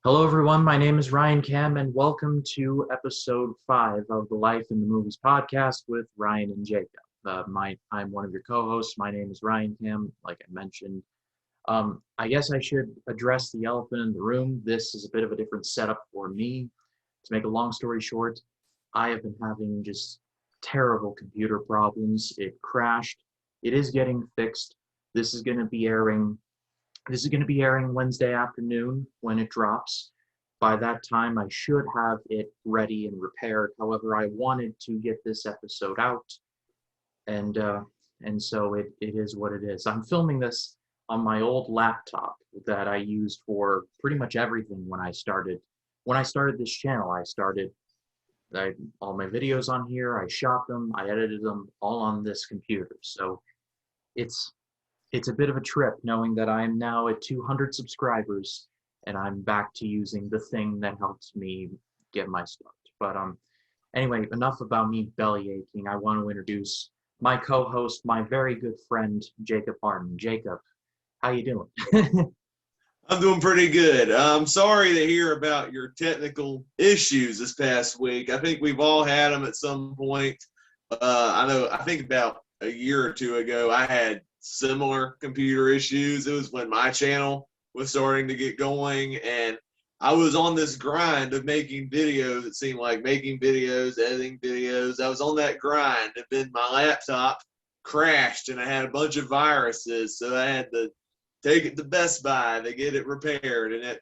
Hello, everyone. My name is Ryan Cam, and welcome to episode 5 of the Life in the Movies podcast with Ryan and Jacob. I'm one of your co-hosts. My name is Ryan Cam, like I mentioned. I guess I should address the elephant in the room. This is a bit of a different setup for me. To make a long story short, I have been having just terrible computer problems. It crashed. It is getting fixed. This is going to be airing this is going to be airing Wednesday afternoon when it drops. By that time, I should have it ready and repaired. However, I wanted to get this episode out, and uh, and so it is what it is. I'm filming this on my old laptop that I used for pretty much everything when I started. When I started this channel, all my videos on here. I shot them, I edited them all on this computer. So it's it's a bit of a trip knowing that I am now at 200 subscribers and I'm back to using the thing that helps me get my start. But anyway, enough about me belly aching. I want to introduce my co-host, my very good friend Jacob Martin. Jacob, how you doing? I'm doing pretty good. I'm sorry to hear about your technical issues this past week. I think we've all had them at some point. I think about a year or two ago, I had similar computer issues. It was when my channel was starting to get going, and I was on this grind of making videos. It seemed like making videos, editing videos. I was on that grind, and then my laptop crashed, and I had a bunch of viruses, so I had to take it to Best Buy to get it repaired, and it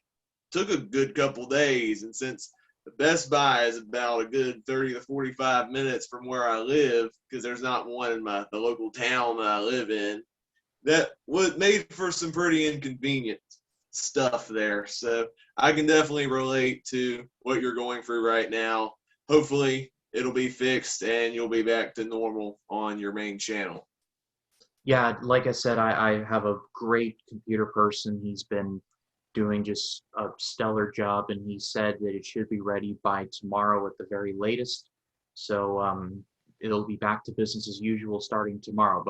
took a good couple days. And since the Best Buy is about a good 30 to 45 minutes from where I live, because there's not one in the local town that I live in, that was made for some pretty inconvenient stuff there. So I can definitely relate to what you're going through right now. Hopefully it'll be fixed and you'll be back to normal on your main channel. Yeah, like I said, I have a great computer person. He's been doing just a stellar job, and he said that it should be ready by tomorrow at the very latest. So it'll be back to business as usual starting tomorrow.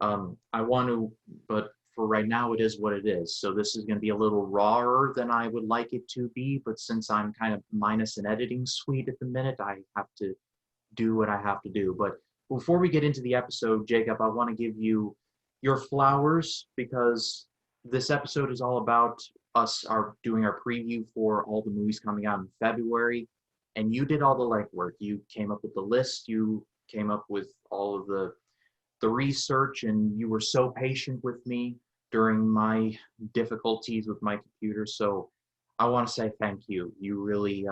I want to, but for right now, it is what it is. So this is going to be a little rawer than I would like it to be, but since I'm kind of minus an editing suite at the minute, I have to do what I have to do. But before we get into the episode, Jacob, I want to give you your flowers because this episode is all about us are doing our preview for all the movies coming out in February. And you did all the legwork. You came up with the list. You came up with all of the research, and you were so patient with me during my difficulties with my computer. So I want to say thank you. You really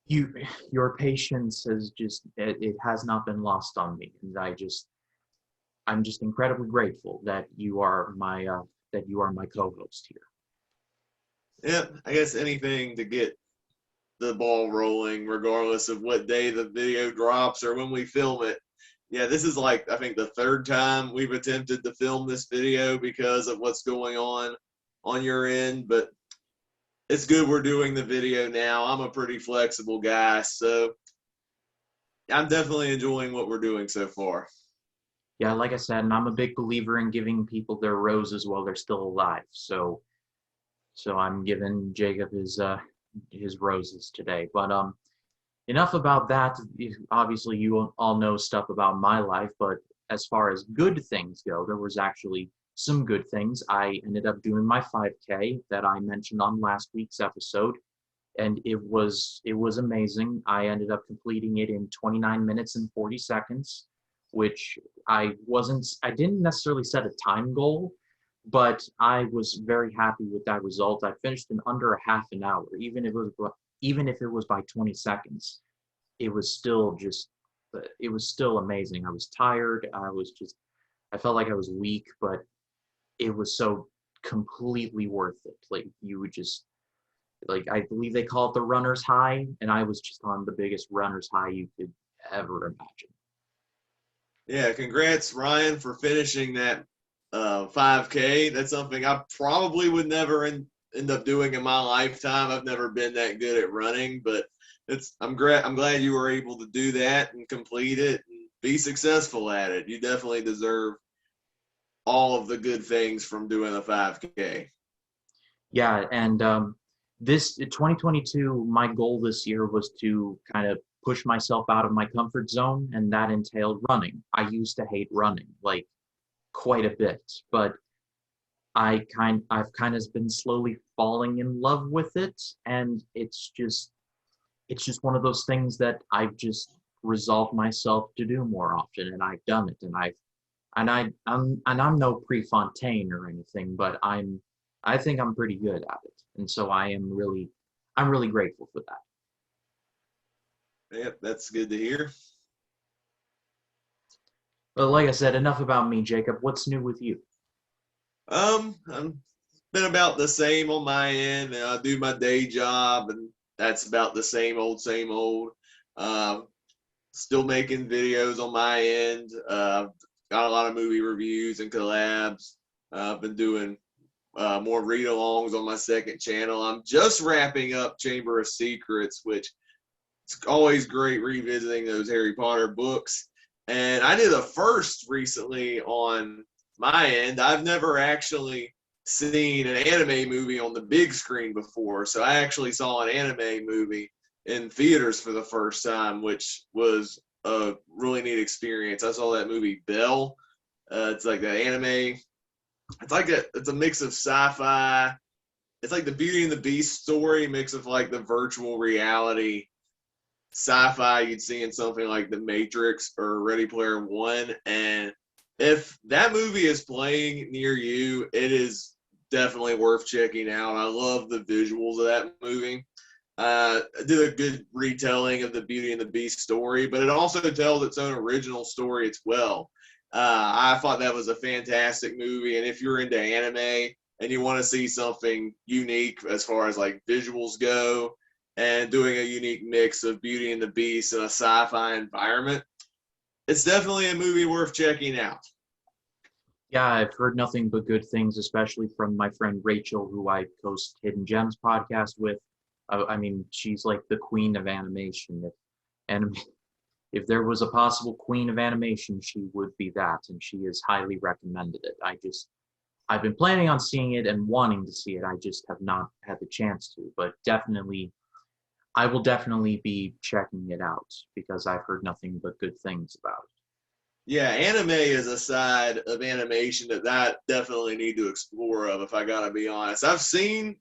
you your patience has just it has not been lost on me, and I'm just incredibly grateful that you are my co-host here. Yeah, I guess anything to get the ball rolling, regardless of what day the video drops or when we film it. Yeah, this is like, I think, the third time we've attempted to film this video because of what's going on your end, but it's good we're doing the video now. I'm a pretty flexible guy, so I'm definitely enjoying what we're doing so far. Yeah, like I said, and I'm a big believer in giving people their roses while they're still alive. So I'm giving Jacob his roses today. But enough about that. Obviously, you all know stuff about my life, but as far as good things go, there was actually some good things. I ended up doing my 5K that I mentioned on last week's episode, and it was amazing. I ended up completing it in 29 minutes and 40 seconds, which I didn't necessarily set a time goal, but I was very happy with that result. I finished in under a half an hour, even if it was by 20 seconds. It was still just it was still amazing. I was tired. I felt like I was weak, but it was so completely worth it. Like you would just like I believe they call it the runner's high, and I was just on the biggest runner's high you could ever imagine. Yeah, congrats, Ryan, for finishing that 5K. That's something I probably would never end up doing in my lifetime. I've never been that good at running, but I'm glad you were able to do that and complete it and be successful at it. You definitely deserve all of the good things from doing a 5K. Yeah, and this 2022, my goal this year was to kind of push myself out of my comfort zone, and that entailed running. I used to hate running, like quite a bit, but I've kind of been slowly falling in love with it, and it's just one of those things that I've just resolved myself to do more often, and I've done it, and I'm no Prefontaine or anything, but I think I'm pretty good at it, and so I'm really grateful for that. Yep, that's good to hear. But like I said, enough about me, Jacob. What's new with you? I'm been about the same on my end. I do my day job, and that's about the same old, same old. Um, Still making videos on my end. Got a lot of movie reviews and collabs. I've been doing more read-alongs on my second channel. I'm just wrapping up Chamber of Secrets, which it's always great revisiting those Harry Potter books. And I did a first recently on my end. I've never actually seen an anime movie on the big screen before. So I actually saw an anime movie in theaters for the first time, which was a really neat experience. I saw that movie Belle. It's like that anime. It's a mix of sci-fi. It's like the Beauty and the Beast story mix of like the virtual reality sci-fi you'd see in something like The Matrix or Ready Player One. And if that movie is playing near you, it is definitely worth checking out. I love the visuals of that movie. Did a good retelling of the Beauty and the Beast story, but it also tells its own original story as well. I thought that was a fantastic movie, and if you're into anime and you want to see something unique as far as like visuals go, and doing a unique mix of Beauty and the Beast in a sci-fi environment, it's definitely a movie worth checking out. Yeah, I've heard nothing but good things, especially from my friend Rachel, who I host Hidden Gems podcast with. I mean, she's like the queen of animation. Anim- if there was a possible queen of animation, she would be that, and she has highly recommended it. I've been planning on seeing it and wanting to see it. I just have not had the chance to, but definitely, I will definitely be checking it out because I've heard nothing but good things about it. Yeah, anime is a side of animation that I definitely need to explore of, if I gotta be honest. I've seen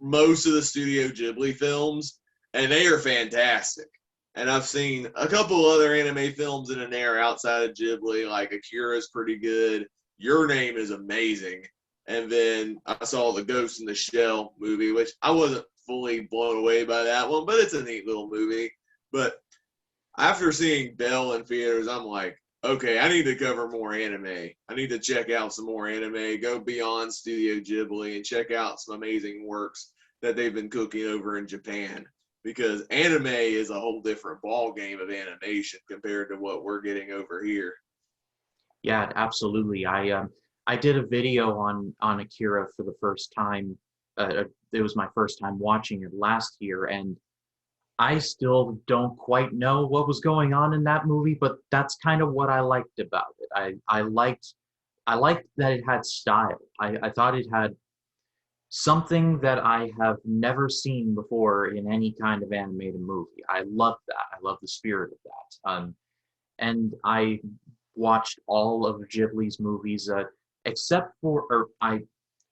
most of the Studio Ghibli films, and they are fantastic. And I've seen a couple other anime films in an era outside of Ghibli, like Akira's pretty good. Your Name is amazing. And then I saw the Ghost in the Shell movie, which I wasn't fully blown away by that one, but it's a neat little movie. But after seeing Belle in theaters, I'm like, okay, I need to cover more anime. I need to check out some more anime, go beyond Studio Ghibli and check out some amazing works that they've been cooking over in Japan. Because anime is a whole different ball game of animation compared to what we're getting over here. Yeah, absolutely. I did a video on Akira for the first time. It was my first time watching it last year, and I still don't quite know what was going on in that movie, but that's kind of what I liked about it. I liked that it had style. I thought it had something that I have never seen before in any kind of animated movie. I love that. I love the spirit of that. And I watched all of Ghibli's movies, except for, or I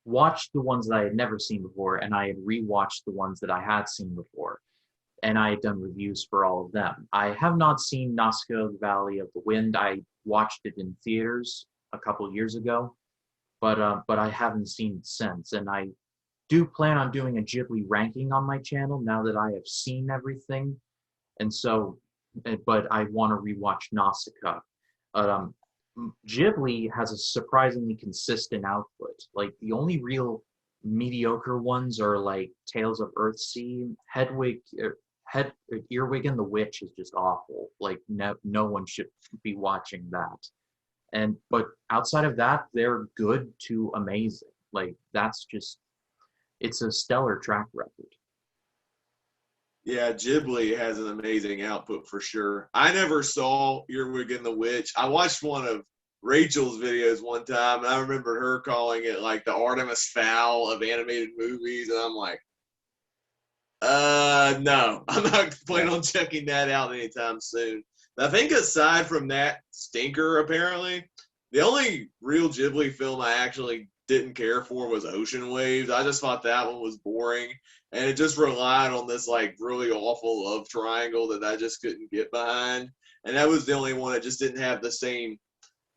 watched the ones that I had never seen before, and I had rewatched the ones that I had seen before, and I had done reviews for all of them. I have not seen Nausicaa, the Valley of the Wind. I watched it in theaters a couple years ago, but I haven't seen it since, and I do plan on doing a Ghibli ranking on my channel now that I have seen everything, and so, but I want to rewatch Nausicaa. Um, Ghibli has a surprisingly consistent output. Like the only real mediocre ones are like Tales of Earthsea, Earwig and the Witch is just awful. Like no one should be watching that. And but outside of that, they're good to amazing. Like that's just it's a stellar track record. Yeah, Ghibli has an amazing output for sure. I never saw Earwig and the Witch. I watched one of Rachel's videos one time, and I remember her calling it like the Artemis Fowl of animated movies, and I'm like, no, I'm not planning on checking that out anytime soon. I think aside from that stinker, apparently, the only real Ghibli film I actually didn't care for was Ocean Waves. I just thought that one was boring, and it just relied on this like really awful love triangle that I just couldn't get behind. And that was the only one that just didn't have the same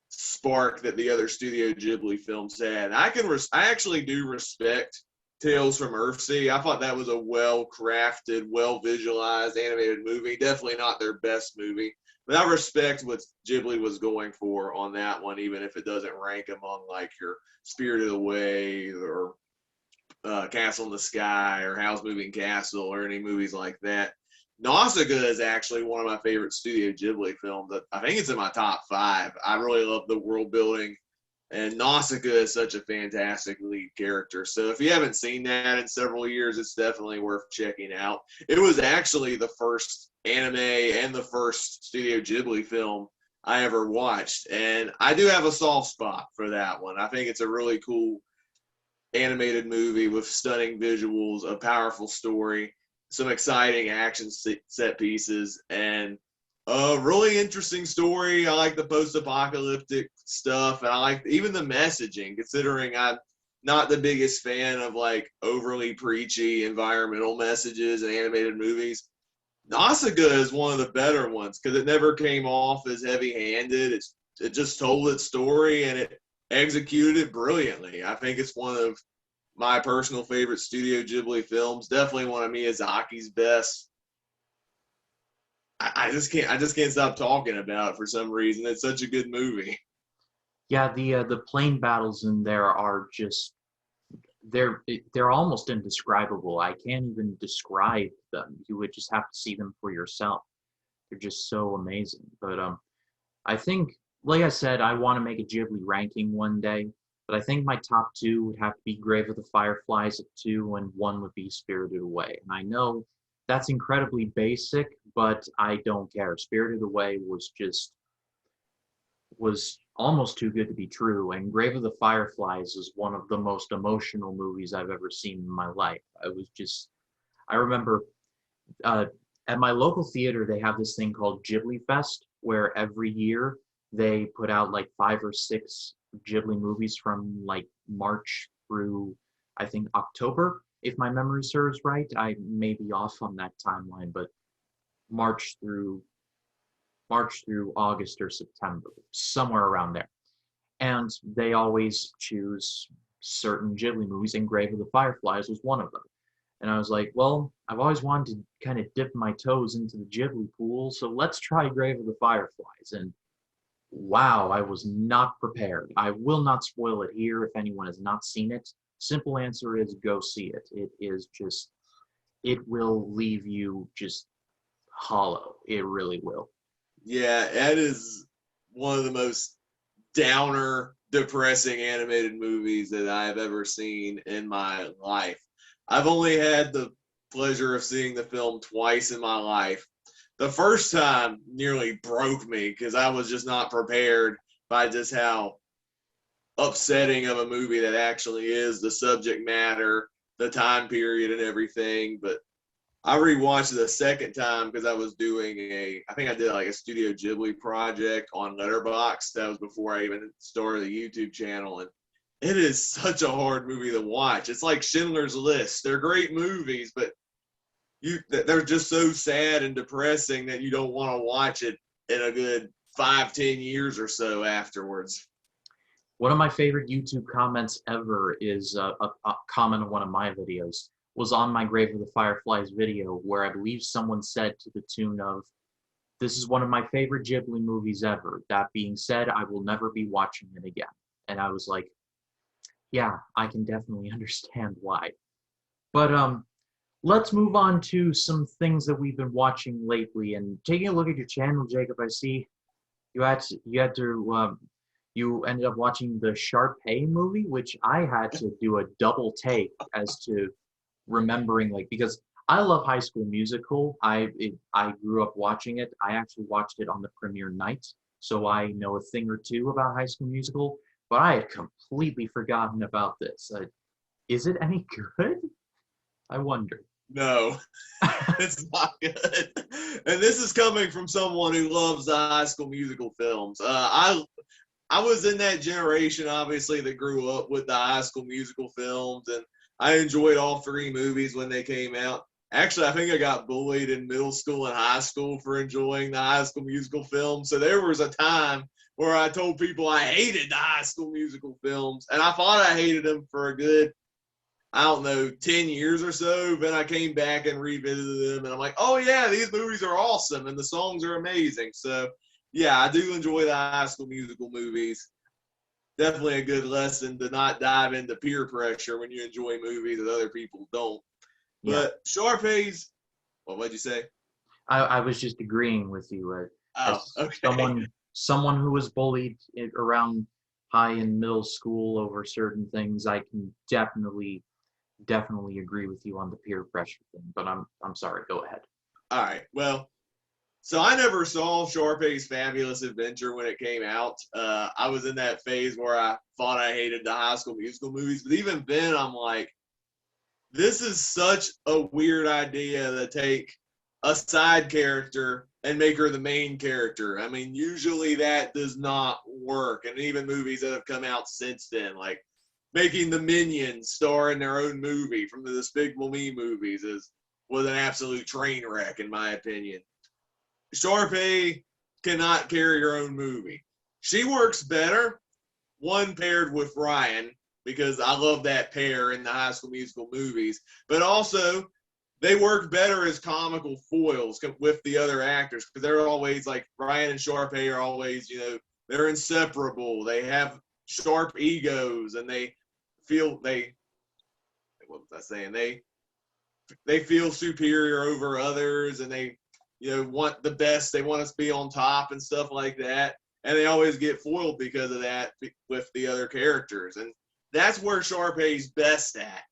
spark that the other Studio Ghibli films had. I actually do respect Tales from Earthsea. I thought that was a well-crafted, well-visualized animated movie. Definitely not their best movie, but I respect what Ghibli was going for on that one, even if it doesn't rank among like your Spirited Away or Castle in the Sky or Howl's Moving Castle or any movies like that. Nausicaa is actually one of my favorite Studio Ghibli films. I think it's in my top 5. I really love the world building, and Nausicaa is such a fantastic lead character. So if you haven't seen that in several years, it's definitely worth checking out. It was actually the first anime and the first Studio Ghibli film I ever watched, and I do have a soft spot for that one. I think it's a really cool animated movie with stunning visuals, a powerful story, some exciting action set pieces, and a really interesting story. I like the post-apocalyptic stuff, and I like even the messaging, considering I'm not the biggest fan of like overly preachy environmental messages in animated movies. Nausicaa is one of the better ones because it never came off as heavy-handed. It just told its story and it executed it brilliantly. I think it's one of my personal favorite Studio Ghibli films. Definitely one of Miyazaki's best. I just can't stop talking about it for some reason. It's such a good movie. Yeah, the plane battles in there are just they're almost indescribable. I can't even describe them. You would just have to see them for yourself. They're just so amazing. But I think, like I said, I want to make a Ghibli ranking one day. But I think my top 2 would have to be Grave of the Fireflies at 2, and 1 would be Spirited Away. And I know that's incredibly basic, but I don't care. Spirited Away was almost too good to be true, and Grave of the Fireflies is one of the most emotional movies I've ever seen in my life. I remember uh, at my local theater, they have this thing called Ghibli Fest, where every year they put out like 5 or 6 Ghibli movies from like March through, I think, October, if my memory serves right. I may be off on that timeline, but March through August or September, somewhere around there. And they always choose certain Ghibli movies, and Grave of the Fireflies was one of them. And I was like, well, I've always wanted to kind of dip my toes into the Ghibli pool, so let's try Grave of the Fireflies. And wow, I was not prepared. I will not spoil it here if anyone has not seen it. Simple answer is go see it. It will leave you just hollow. It really will. Yeah, that is one of the most downer, depressing animated movies that I have ever seen in my life. I've only had the pleasure of seeing the film twice in my life. The first time nearly broke me because I was just not prepared by just how upsetting of a movie that actually is, the subject matter, the time period, and everything. But I rewatched it a second time because I was doing I think I did like a Studio Ghibli project on Letterboxd. That was before I even started the YouTube channel. And it is such a hard movie to watch. It's like Schindler's List. They're great movies, but they're just so sad and depressing that you don't want to watch it in a good 5-10 years or so afterwards. One of my favorite YouTube comments ever is a comment on one of my videos. Was on my Grave of the Fireflies video, where I believe someone said to the tune of, "This is one of my favorite Ghibli movies ever. That being said, I will never be watching it again." And I was like, yeah, I can definitely understand why. But let's move on to some things that we've been watching lately. And taking a look at your channel, Jacob, I see you ended up watching the Sharpay movie, which I had to do a double take as to remembering, like, because I love High School Musical. I grew up watching it. I actually watched it on the premiere night, so I know a thing or two about High School Musical, but I had completely forgotten about this. Is it any good? I wonder. No, it's not good. And this is coming from someone who loves the High School Musical films. I was in that generation, obviously, that grew up with the High School Musical films, and I enjoyed all three movies when they came out. Actually, I think I got bullied in middle school and high school for enjoying the High School Musical films. So there was a time where I told people I hated the High School Musical films, and I thought I hated them for a good, I don't know, 10 years or so. Then I came back and revisited them, and I'm like, oh, yeah, these movies are awesome, and the songs are amazing. So, yeah, I do enjoy the High School Musical movies. Definitely a good lesson to not dive into peer pressure when you enjoy movies that other people don't. Yeah, But Sharpay's, what'd you say? I was just agreeing with you. Oh, As okay. someone who was bullied around high and middle school over certain things, I can definitely agree with you on the peer pressure thing. But I'm sorry. Go ahead. All right. Well, so I never saw Sharpay's Fabulous Adventure when it came out. I was in that phase where I thought I hated the High School Musical movies, but even then, I'm like, this is such a weird idea to take a side character and make her the main character. I mean, usually that does not work. And even movies that have come out since then, like making the Minions star in their own movie from the Despicable Me movies was an absolute train wreck, in my opinion. Sharpay cannot carry her own movie. She works better, one paired with Ryan, because I love that pair in the High School Musical movies, but also they work better as comical foils with the other actors because they're always like Ryan and Sharpay are always, they're inseparable. They have sharp egos and what was I saying? They feel superior over others and they want the best. They want us to be on top and stuff like that. And they always get foiled because of that with the other characters. And that's where Sharpay's best at.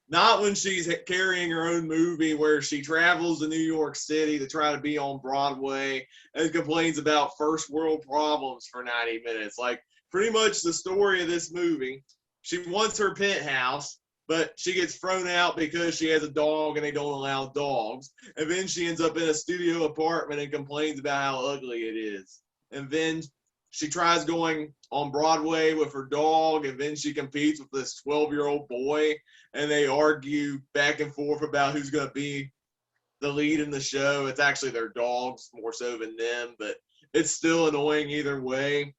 Not when she's carrying her own movie where she travels to New York City to try to be on Broadway and complains about first world problems for 90 minutes. Like, pretty much the story of this movie, she wants her penthouse, but she gets thrown out because she has a dog and they don't allow dogs. And then she ends up in a studio apartment and complains about how ugly it is. And then she tries going on Broadway with her dog, and then she competes with this 12-year-old boy, and they argue back and forth about who's going to be the lead in the show. It's actually their dogs more so than them, but it's still annoying either way.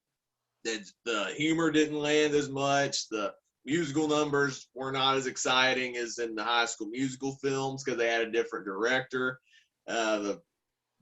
The humor didn't land as much. The musical numbers were not as exciting as in the High School Musical films because they had a different director. The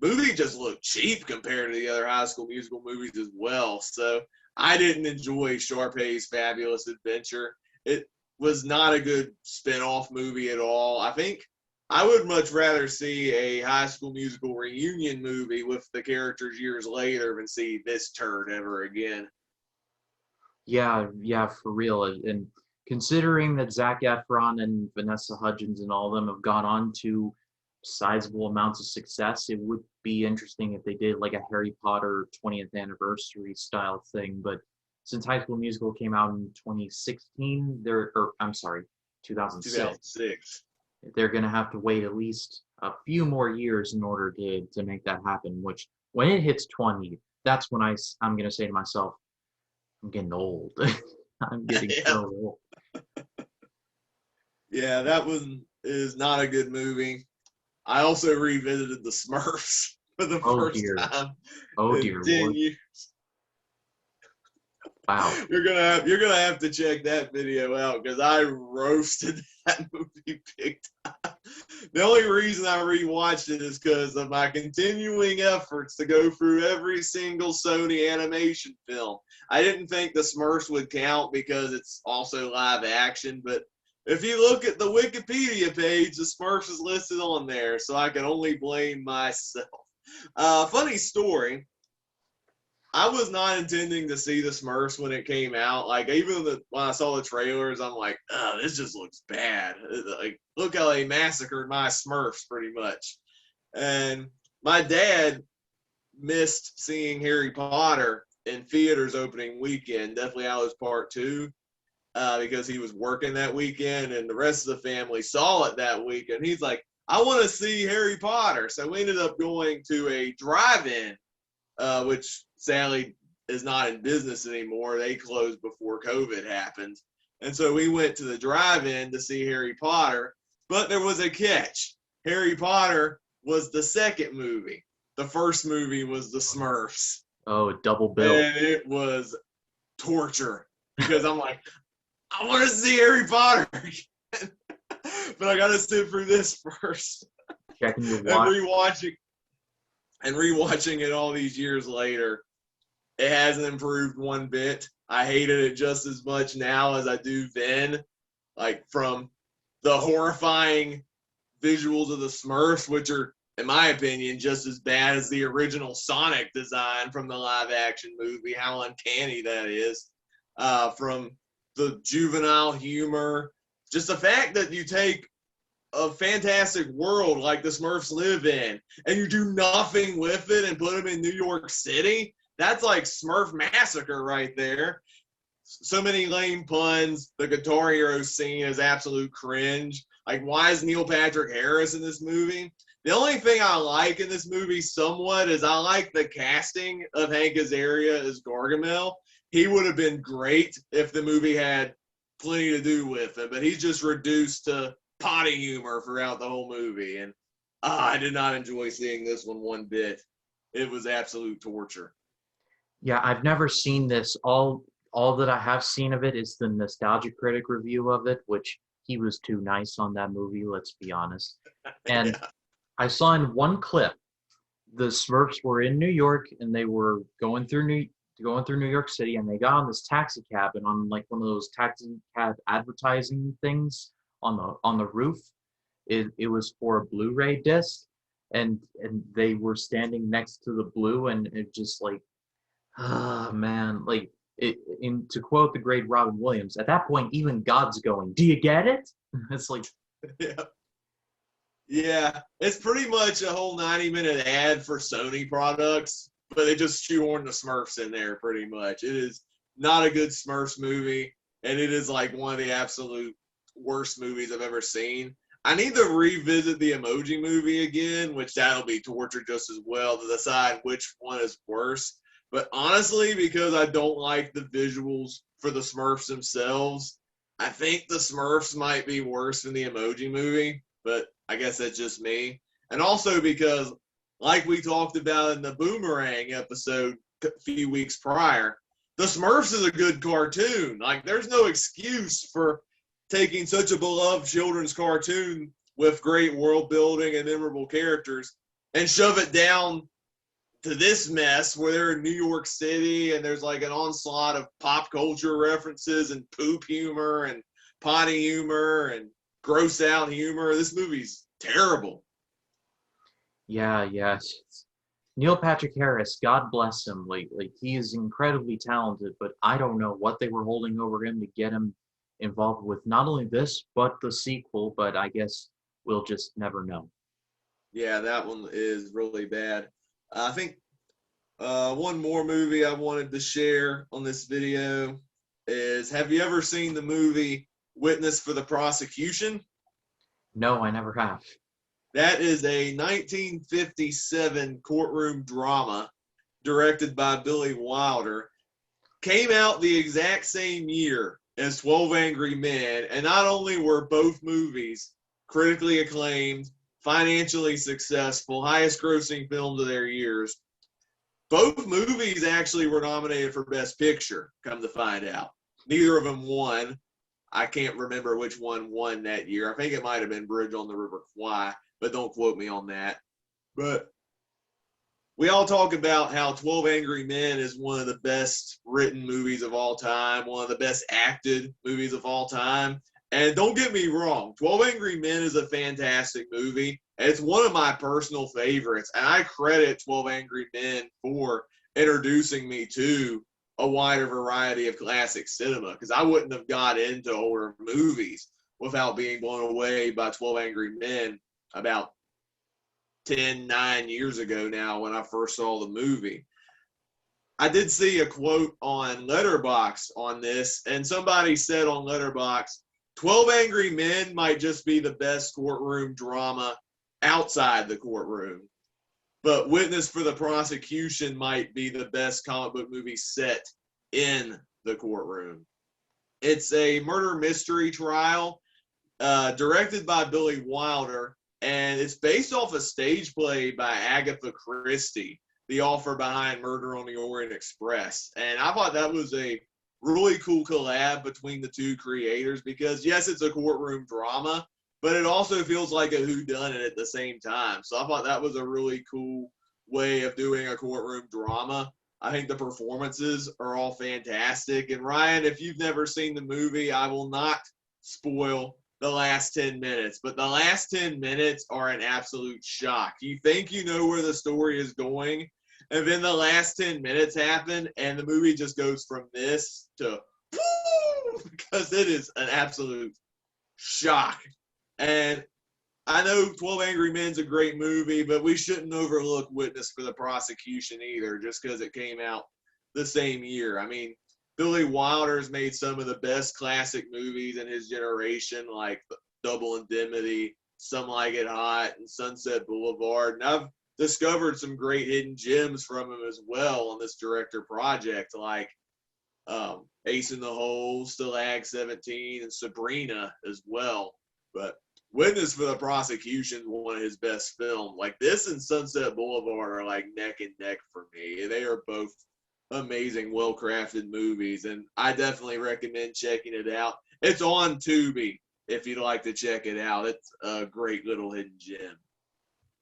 movie just looked cheap compared to the other High School Musical movies as well. So I didn't enjoy Sharpay's Fabulous Adventure. It was not a good spin-off movie at all. I think I would much rather see a High School Musical reunion movie with the characters years later than see this turd ever again. Yeah, for real. And considering that Zac Efron and Vanessa Hudgens and all of them have gone on to sizable amounts of success, it would be interesting if they did like a Harry Potter 20th anniversary style thing. But since High School Musical came out in 2016, I'm sorry, 2006, 2006. they're going to have to wait at least a few more years in order to make that happen, which when it hits 20, that's when I'm going to say to myself, I'm getting old. I'm getting so old. Yeah, that one is not a good movie. I also revisited the Smurfs for the first time Oh in dear 10 Lord. years. Wow. You're gonna have to check that video out because I roasted that movie big time. The only reason I rewatched it is because of my continuing efforts to go through every single Sony animation film. I didn't think the Smurfs would count because it's also live action, but if you look at the Wikipedia page, the Smurfs is listed on there, so I can only blame myself. Funny story. I was not intending to see the Smurfs when it came out. Like, even when I saw the trailers, I'm like, oh, this just looks bad. Like, look how they massacred my Smurfs, pretty much. And my dad missed seeing Harry Potter in theaters opening weekend, Deathly Hallows Part 2, because he was working that weekend, and the rest of the family saw it that week. And he's like, I want to see Harry Potter. So we ended up going to a drive-in, which sadly is not in business anymore. They closed before COVID happened. And so we went to the drive-in to see Harry Potter, but there was a catch. Harry Potter was the second movie. The first movie was The Smurfs. Oh, double bill. And it was torture because I'm like, I want to see Harry Potter again, but I got to sit through this first. Checking your watch. And rewatching it all these years later, it hasn't improved one bit. I hated it just as much now as I do then, like from the horrifying visuals of the Smurfs, which are, in my opinion, just as bad as the original Sonic design from the live action movie, how uncanny that is, from the juvenile humor, just the fact that you take a fantastic world like the Smurfs live in and you do nothing with it and put them in New York City. That's like Smurf Massacre right there. So many lame puns. The Guitar Hero scene is absolute cringe. Like, why is Neil Patrick Harris in this movie? The only thing I like in this movie somewhat is I like the casting of Hank Azaria as Gargamel. He would have been great if the movie had plenty to do with it, but he's just reduced to potty humor throughout the whole movie. And I did not enjoy seeing this one bit. It was absolute torture. Yeah, I've never seen this. All that I have seen of it is the Nostalgia Critic review of it, which he was too nice on that movie, let's be honest. And Yeah. I saw in one clip, the Smurfs were in New York and they were going through New York City, and they got on this taxi cab, and on like one of those taxi cab advertising things on the roof, it was for a Blu-ray disc, and they were standing next to the blue, and it just like, ah, man, like to quote the great Robin Williams, at that point even God's going, do you get it? It's like, Yeah. Yeah, it's pretty much a whole 90-minute ad for Sony products, but they just shoehorn the Smurfs in there pretty much. It is not a good Smurfs movie, and it is like one of the absolute worst movies I've ever seen. I need to revisit the Emoji Movie again, which that'll be torture just as well to decide which one is worse. But honestly, because I don't like the visuals for the Smurfs themselves, I think the Smurfs might be worse than the Emoji Movie, but I guess that's just me. And also because, like we talked about in the Boomerang episode a few weeks prior, the Smurfs is a good cartoon. Like, there's no excuse for taking such a beloved children's cartoon with great world building and memorable characters and shove it down to this mess where they're in New York City and there's like an onslaught of pop culture references and poop humor and potty humor and gross out humor. This movie's terrible. yeah, yes. Neil Patrick Harris, God bless him. Like he is incredibly talented, but I don't know what they were holding over him to get him involved with not only this but the sequel. But I guess we'll just never know. Yeah, that one is really bad. I think one more movie I wanted to share on this video is, have you ever seen the movie Witness for the Prosecution? No, I never have. That is a 1957 courtroom drama directed by Billy Wilder. Came out the exact same year as 12 Angry Men, and not only were both movies critically acclaimed, financially successful, highest grossing films of their years, both movies actually were nominated for Best Picture, come to find out. Neither of them won. I can't remember which one won that year. I think it might have been Bridge on the River Kwai, but don't quote me on that. But we all talk about how 12 Angry Men is one of the best written movies of all time, one of the best acted movies of all time. And don't get me wrong, 12 Angry Men is a fantastic movie. It's one of my personal favorites, and I credit 12 Angry Men for introducing me to a wider variety of classic cinema, because I wouldn't have got into horror movies without being blown away by 12 Angry Men about 9 years ago now when I first saw the movie. I did see a quote on Letterboxd on this, and somebody said on Letterboxd, 12 Angry Men might just be the best courtroom drama outside the courtroom, but Witness for the Prosecution might be the best comic book movie set in the courtroom. It's a murder mystery trial directed by Billy Wilder, and it's based off a stage play by Agatha Christie, the author behind Murder on the Orient Express. And I thought that was a really cool collab between the two creators because, yes, it's a courtroom drama, but it also feels like a whodunit at the same time. So I thought that was a really cool way of doing a courtroom drama. I think the performances are all fantastic. And Ryan, if you've never seen the movie, I will not spoil the last 10 minutes, but the last 10 minutes are an absolute shock. You think you know where the story is going, and then the last 10 minutes happen, and the movie just goes from this to woo, because it is an absolute shock. And I know 12 Angry Men's a great movie, but we shouldn't overlook Witness for the Prosecution either, just because it came out the same year. I mean, Billy Wilder's made some of the best classic movies in his generation, like Double Indemnity, Some Like It Hot, and Sunset Boulevard. And I've discovered some great hidden gems from him as well on this director project, like Ace in the Hole, Stalag 17, and Sabrina as well. But Witness for the Prosecution is one of his best films. Like this and Sunset Boulevard are like neck and neck for me. They are both amazing, well-crafted movies, and I definitely recommend checking it out. It's on Tubi if you'd like to check it out. It's a great little hidden gem.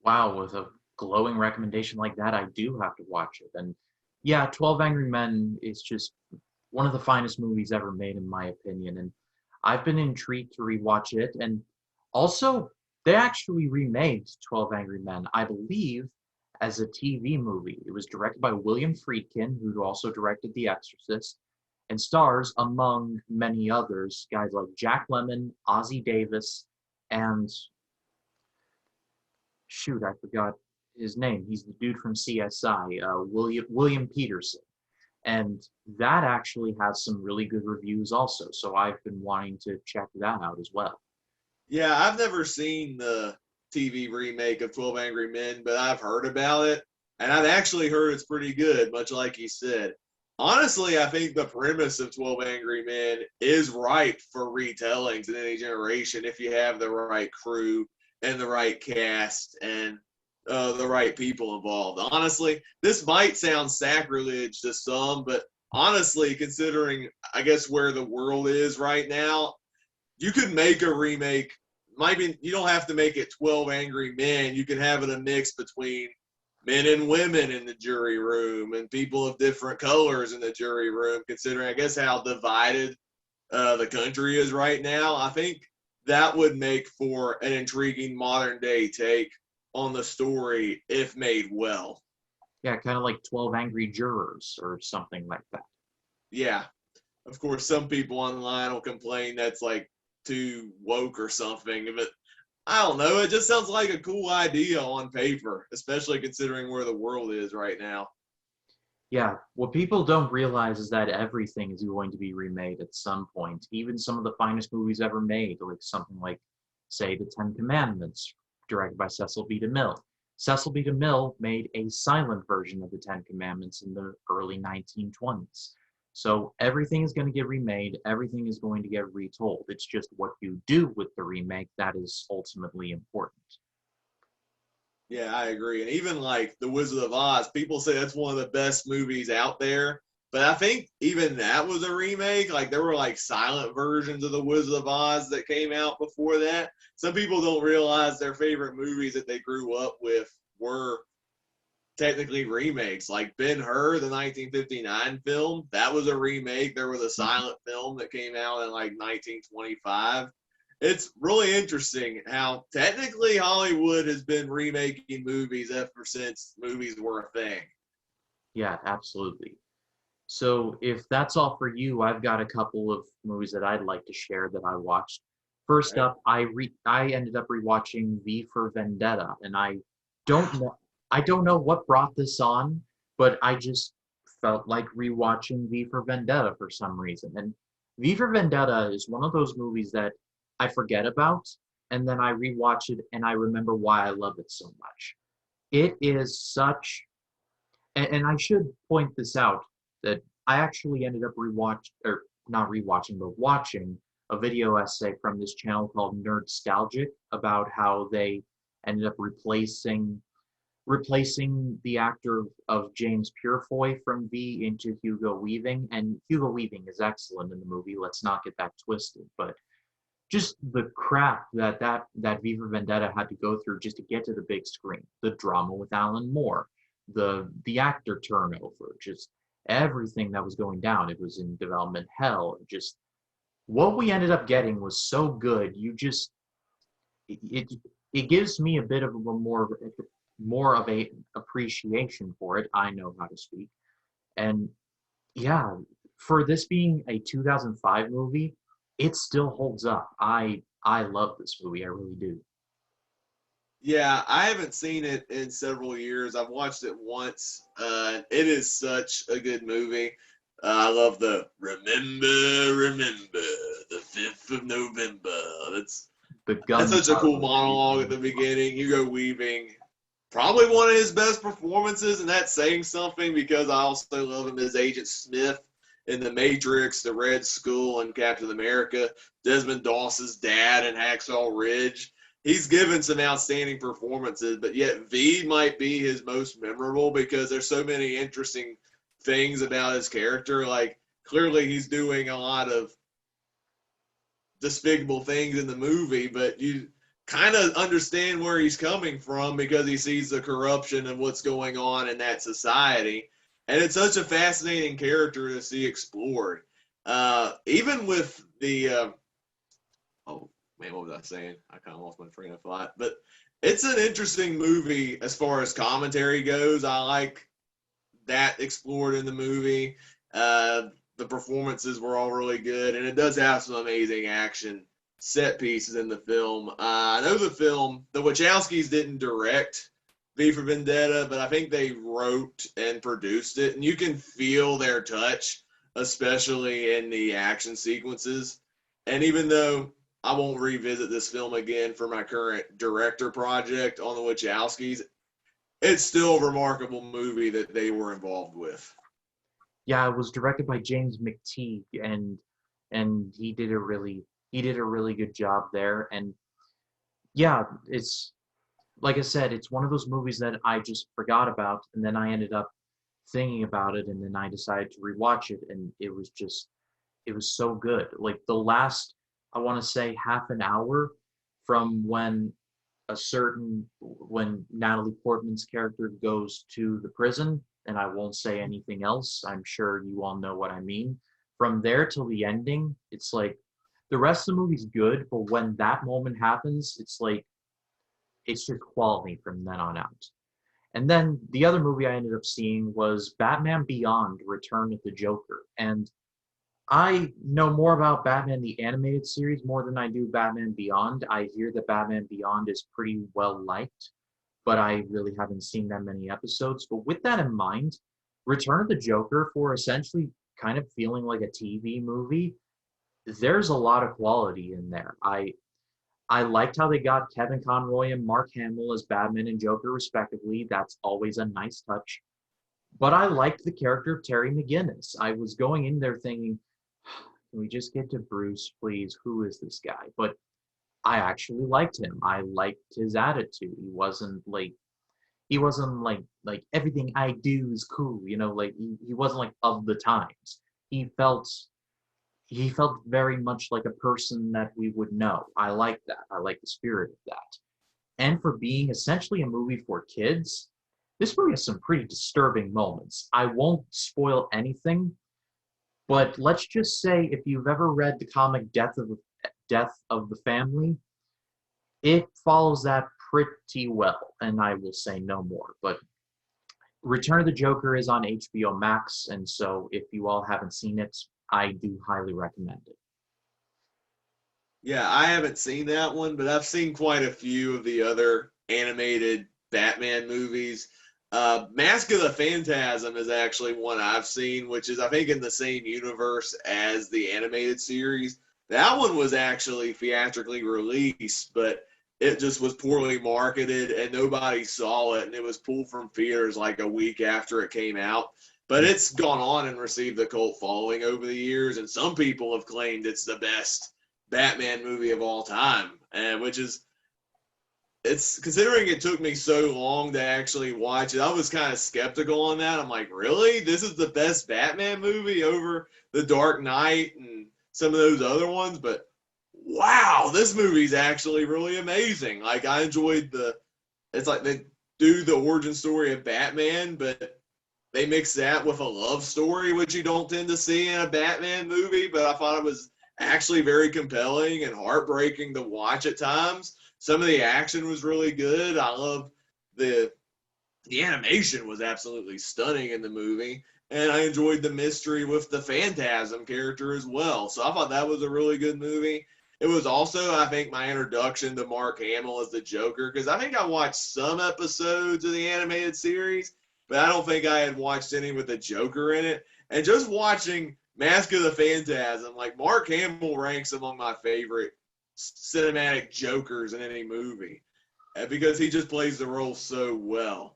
Wow, with a glowing recommendation like that, I do have to watch it. And yeah, 12 Angry Men is just one of the finest movies ever made, in my opinion. And I've been intrigued to rewatch it. And also, they actually remade 12 Angry Men, I believe, as a TV movie. It was directed by William Friedkin, who also directed The Exorcist, and stars, among many others, guys like Jack Lemmon, Ozzie Davis, and shoot, I forgot his name. He's the dude from CSI, William Peterson. And that actually has some really good reviews also. So I've been wanting to check that out as well. Yeah, I've never seen the TV remake of 12 Angry Men, but I've heard about it, and I've actually heard it's pretty good, much like you said. Honestly, I think the premise of 12 Angry Men is ripe for retellings in any generation if you have the right crew and the right cast and the right people involved. Honestly, this might sound sacrilege to some, but honestly, considering, I guess, where the world is right now, you could make a remake. Maybe you don't have to make it 12 Angry Men. You can have it a mix between men and women in the jury room and people of different colors in the jury room, considering, I guess, how divided the country is right now. I think that would make for an intriguing modern day take on the story if made well. Yeah, kind of like 12 Angry Jurors or something like that. Yeah. Of course, some people online will complain that's like too woke or something, but I don't know. It just sounds like a cool idea on paper, especially considering where the world is right now. Yeah, what people don't realize is that everything is going to be remade at some point. Even some of the finest movies ever made, like something like, say, The Ten Commandments, directed by Cecil B. DeMille. Cecil B. DeMille made a silent version of The Ten Commandments in the early 1920s. So everything is going to get remade. Everything is going to get retold. It's just what you do with the remake that is ultimately important. Yeah, I agree. And even like The Wizard of Oz, people say that's one of the best movies out there. But I think even that was a remake. Like there were like silent versions of The Wizard of Oz that came out before that. Some people don't realize their favorite movies that they grew up with were technically remakes. Like Ben-Hur, the 1959 film, that was a remake. There was a silent film that came out in like 1925. It's really interesting how technically Hollywood has been remaking movies ever since movies were a thing. Yeah, absolutely. So if that's all for you, I've got a couple of movies that I'd like to share that I watched. First Right? up, I ended up rewatching V for Vendetta, and I don't know. I don't know what brought this on, but I just felt like rewatching V for Vendetta for some reason. And V for Vendetta is one of those movies that I forget about, and then I rewatch it and I remember why I love it so much. It is such, and I should point this out that I actually ended up or not rewatching, but watching a video essay from this channel called Nerdstalgic about how they ended up replacing the actor of James Purefoy from V into Hugo Weaving. And Hugo Weaving is excellent in the movie. Let's not get that twisted. But just the crap that V for Vendetta had to go through just to get to the big screen. The drama with Alan Moore, the actor turnover, just everything that was going down. It was in development hell. Just what we ended up getting was so good. It it gives me a bit of a more of a appreciation for it. I know how to speak. And yeah, for this being a 2005 movie, it still holds up. I love this movie. I really do. Yeah, I haven't seen it in several years. I've watched it once. It is such a good movie. I love the remember the 5th of November. That's The that's such a cool gunpowder monologue at the beating. beginning. Hugo Weaving, probably one of his best performances, and that's saying something because I also love him as Agent Smith in The Matrix, The Red Skull, and Captain America. Desmond Doss's dad in Hacksaw Ridge. He's given some outstanding performances, but yet V might be his most memorable because there's so many interesting things about his character. Like clearly he's doing a lot of despicable things in the movie, but you kind of understand where he's coming from because he sees the corruption of what's going on in that society. And it's such a fascinating character to see explored. Even with oh man, what was I saying? I kind of lost my train of thought. But it's an interesting movie as far as commentary goes. I like that explored in the movie. The performances were all really good, and it does have some amazing action set pieces in the film. I know the Wachowskis didn't direct V for Vendetta, but I think they wrote and produced it, and you can feel their touch, especially in the action sequences. And even though I won't revisit this film again for my current director project on the Wachowskis, it's still a remarkable movie that they were involved with. Yeah, it was directed by James McTeague, and he did a really good job there. And yeah, it's like I said, it's one of those movies that I just forgot about, and then I ended up thinking about it, and then I decided to rewatch it, and it was so good. Like the last, I want to say half an hour from when Natalie Portman's character goes to the prison, and I won't say anything else. I'm sure you all know what I mean. From there till the ending, it's like the rest of the movie's good, but when that moment happens, it's like it's just quality from then on out. And then the other movie I ended up seeing was Batman Beyond: Return of the Joker. And I know more about Batman the animated series more than I do Batman Beyond. I hear that Batman Beyond is pretty well liked, but I really haven't seen that many episodes. But with that in mind, Return of the Joker, for essentially kind of feeling like a TV movie, there's a lot of quality in there. I liked how they got Kevin Conroy and Mark Hamill as Batman and Joker respectively. That's always a nice touch. But I liked the character of Terry McGinnis. I was going in there thinking, can we just get to Bruce, please? Who is this guy? But I actually liked him. I liked his attitude. He wasn't like everything I do is cool, like he wasn't like of the times. He felt he felt very much like a person that we would know. I like that. I like the spirit of that. And for being essentially a movie for kids, this movie has some pretty disturbing moments. I won't spoil anything, but let's just say if you've ever read the comic Death of the Family, it follows that pretty well, and I will say no more. But Return of the Joker is on HBO Max, and so if you all haven't seen it, I do highly recommend it. Yeah, I haven't seen that one, but I've seen quite a few of the other animated Batman movies. Mask of the Phantasm is actually one I've seen, which is I think in the same universe as the animated series. That one was actually theatrically released, but it just was poorly marketed and nobody saw it, and it was pulled from theaters like a week after it came out. But it's gone on and received a cult following over the years, and some people have claimed it's the best Batman movie of all time, and which is it's considering it took me so long to actually watch it. I was kind of skeptical on that. I'm like, really? This is the best Batman movie over The Dark Knight and some of those other ones? But wow, this movie's actually really amazing. Like I enjoyed it's like they do the origin story of Batman, but they mix that with a love story, which you don't tend to see in a Batman movie. But I thought it was actually very compelling and heartbreaking to watch at times. Some of the action was really good. I love the animation was absolutely stunning in the movie. And I enjoyed the mystery with the Phantasm character as well. So I thought that was a really good movie. It was also, I think, my introduction to Mark Hamill as the Joker, because I think I watched some episodes of the animated series, but I don't think I had watched any with the Joker in it. And just watching Mask of the Phantasm, like Mark Hamill ranks among my favorite cinematic Jokers in any movie because he just plays the role so well.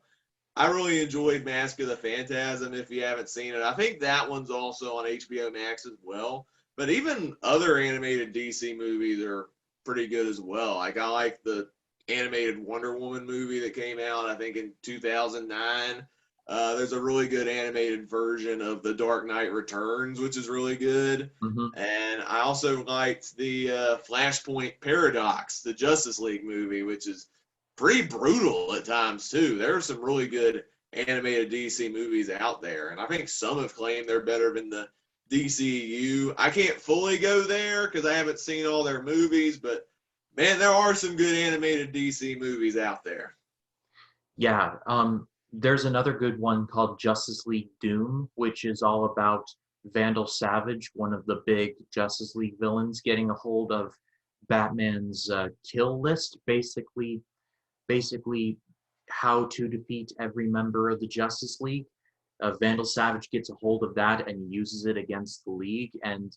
I really enjoyed Mask of the Phantasm if you haven't seen it. I think that one's also on HBO Max as well. But even other animated DC movies are pretty good as well. Like I like the animated Wonder Woman movie that came out, I think in 2009. There's a really good animated version of The Dark Knight Returns, which is really good. Mm-hmm. And I also liked the Flashpoint Paradox, the Justice League movie, which is pretty brutal at times too. There are some really good animated DC movies out there, and I think some have claimed they're better than the DCU. I can't fully go there because I haven't seen all their movies, but man, there are some good animated DC movies out there. Yeah, there's another good one called Justice League Doom, which is all about Vandal Savage, one of the big Justice League villains, getting a hold of Batman's kill list, basically how to defeat every member of the Justice League. Vandal Savage gets a hold of that and uses it against the League, and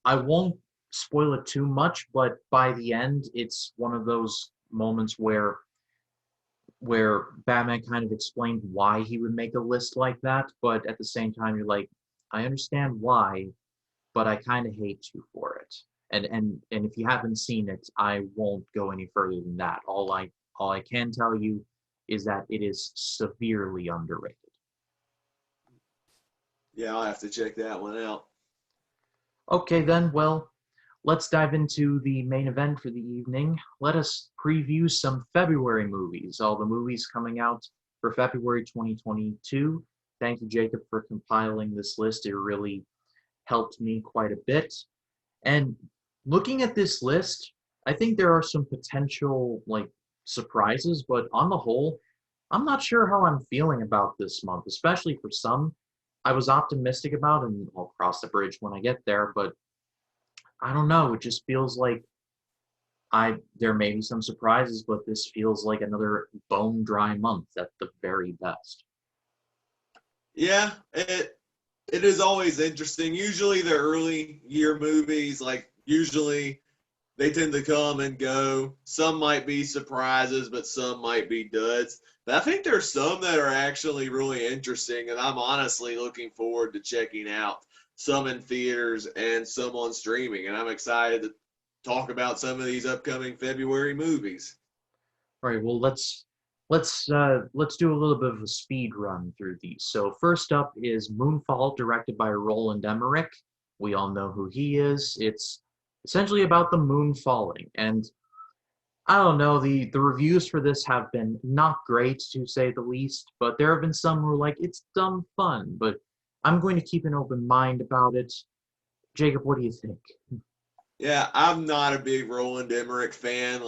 I won't spoil it too much, but by the end, it's one of those moments where Batman kind of explained why he would make a list like that, but at the same time, you're like, I understand why, but I kind of hate you for it. And if you haven't seen it, I won't go any further than that. All I can tell you is that it is severely underrated. Yeah, I'll have to check that one out. Okay then, well, let's dive into the main event for the evening. Let us preview some February movies, all the movies coming out for February 2022. Thank you, Jacob, for compiling this list. It really helped me quite a bit. And looking at this list, I think there are some potential surprises, but on the whole, I'm not sure how I'm feeling about this month, especially for some. I was optimistic about, and I'll cross the bridge when I get there, but I don't know. It just feels like there may be some surprises, but this feels like another bone dry month at the very best. Yeah, it is always interesting. Usually the early year movies, usually they tend to come and go. Some might be surprises, but some might be duds. But I think there's some that are actually really interesting, and I'm honestly looking forward to checking out some in theaters and some on streaming. And I'm excited to talk about some of these upcoming February movies. All right, well, let's do a little bit of a speed run through these. So first up is Moonfall, directed by Roland Emmerich. We all know who he is. It's essentially about the moon falling, and I don't know, the reviews for this have been not great, to say the least, but there have been some who are like, it's dumb fun, but I'm going to keep an open mind about it. Jacob, what do you think? Yeah, I'm not a big Roland Emmerich fan.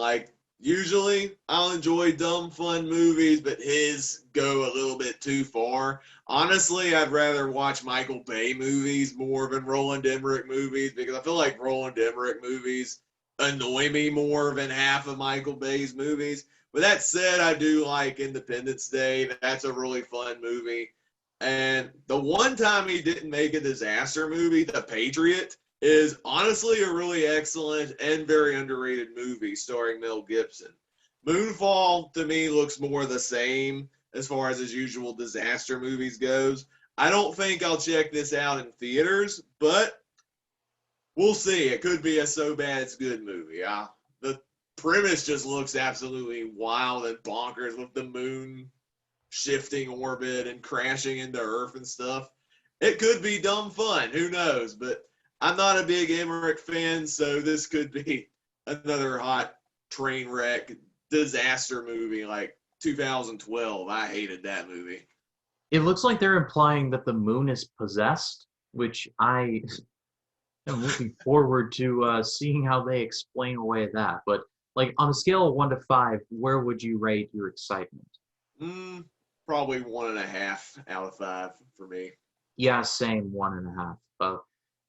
Usually I'll enjoy dumb, fun movies, but his go a little bit too far. Honestly, I'd rather watch Michael Bay movies more than Roland Emmerich movies because I feel like Roland Emmerich movies annoy me more than half of Michael Bay's movies. But that said, I do like Independence Day. That's a really fun movie. And the one time he didn't make a disaster movie, The Patriot, is honestly a really excellent and very underrated movie starring Mel Gibson. Moonfall to me looks more the same as far as his usual disaster movies goes. I don't think I'll check this out in theaters, but we'll see. It could be a so bad it's good movie. The premise just looks absolutely wild and bonkers with the moon shifting orbit and crashing into Earth and stuff. It could be dumb fun. Who knows? But I'm not a big Emmerich fan, so this could be another hot train wreck disaster movie like 2012. I hated that movie. It looks like they're implying that the moon is possessed, which I am looking forward to seeing how they explain away that. But like on a scale of 1 to 5, where would you rate your excitement? Probably 1.5 out of 5 for me. Yeah, same 1.5.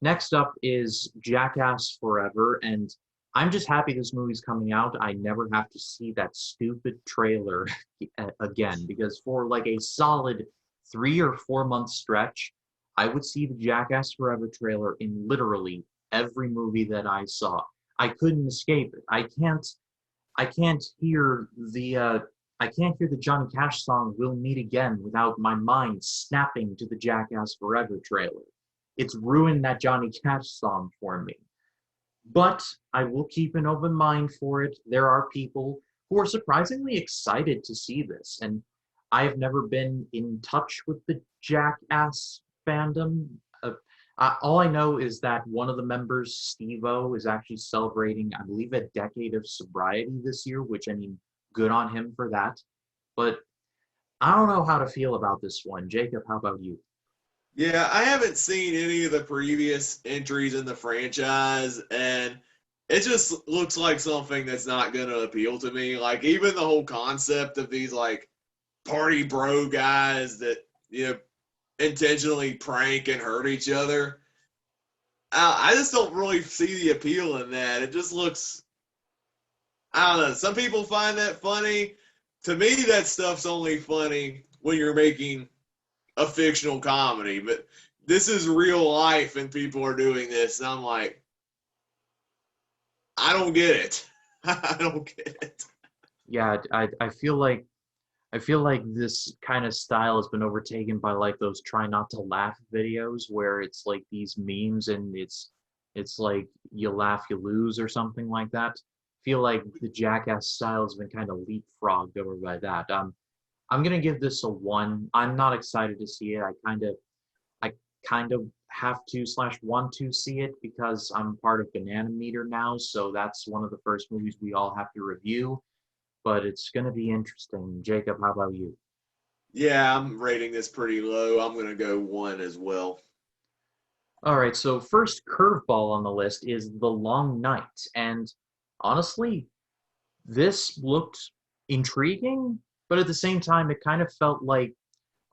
Next up is Jackass Forever, and I'm just happy this movie's coming out. I never have to see that stupid trailer again, because for like a solid 3 or 4 month stretch, I would see the Jackass Forever trailer in literally every movie that I saw. I couldn't escape it. I can't hear the Johnny Cash song "We'll Meet Again" without my mind snapping to the Jackass Forever trailer. It's ruined that Johnny Cash song for me. But I will keep an open mind for it. There are people who are surprisingly excited to see this, and I have never been in touch with the Jackass fandom. All I know is that one of the members, Steve-O, is actually celebrating, I believe, a decade of sobriety this year, which, I mean, good on him for that. But I don't know how to feel about this one. Jacob, how about you? Yeah, I haven't seen any of the previous entries in the franchise, and it just looks like something that's not going to appeal to me. Like, even the whole concept of these, like, party bro guys that, intentionally prank and hurt each other. I just don't really see the appeal in that. It just looks, I don't know. Some people find that funny. To me, that stuff's only funny when you're making a fictional comedy. But this is real life, and people are doing this, and I'm like, I don't get it. I don't get it. Yeah, I feel like this kind of style has been overtaken by like those try not to laugh videos where it's like these memes and it's like you laugh you lose or something like that. I feel like the Jackass style has been kind of leapfrogged over by that. I'm gonna give this a 1. I'm not excited to see it. I kind of have to / want to see it because I'm part of Banana Meter now, so that's one of the first movies we all have to review. But it's going to be interesting. Jacob, how about you? Yeah, I'm rating this pretty low. I'm going to go 1 as well. All right, so first curveball on the list is The Long Night. And honestly, this looked intriguing, but at the same time, it kind of felt like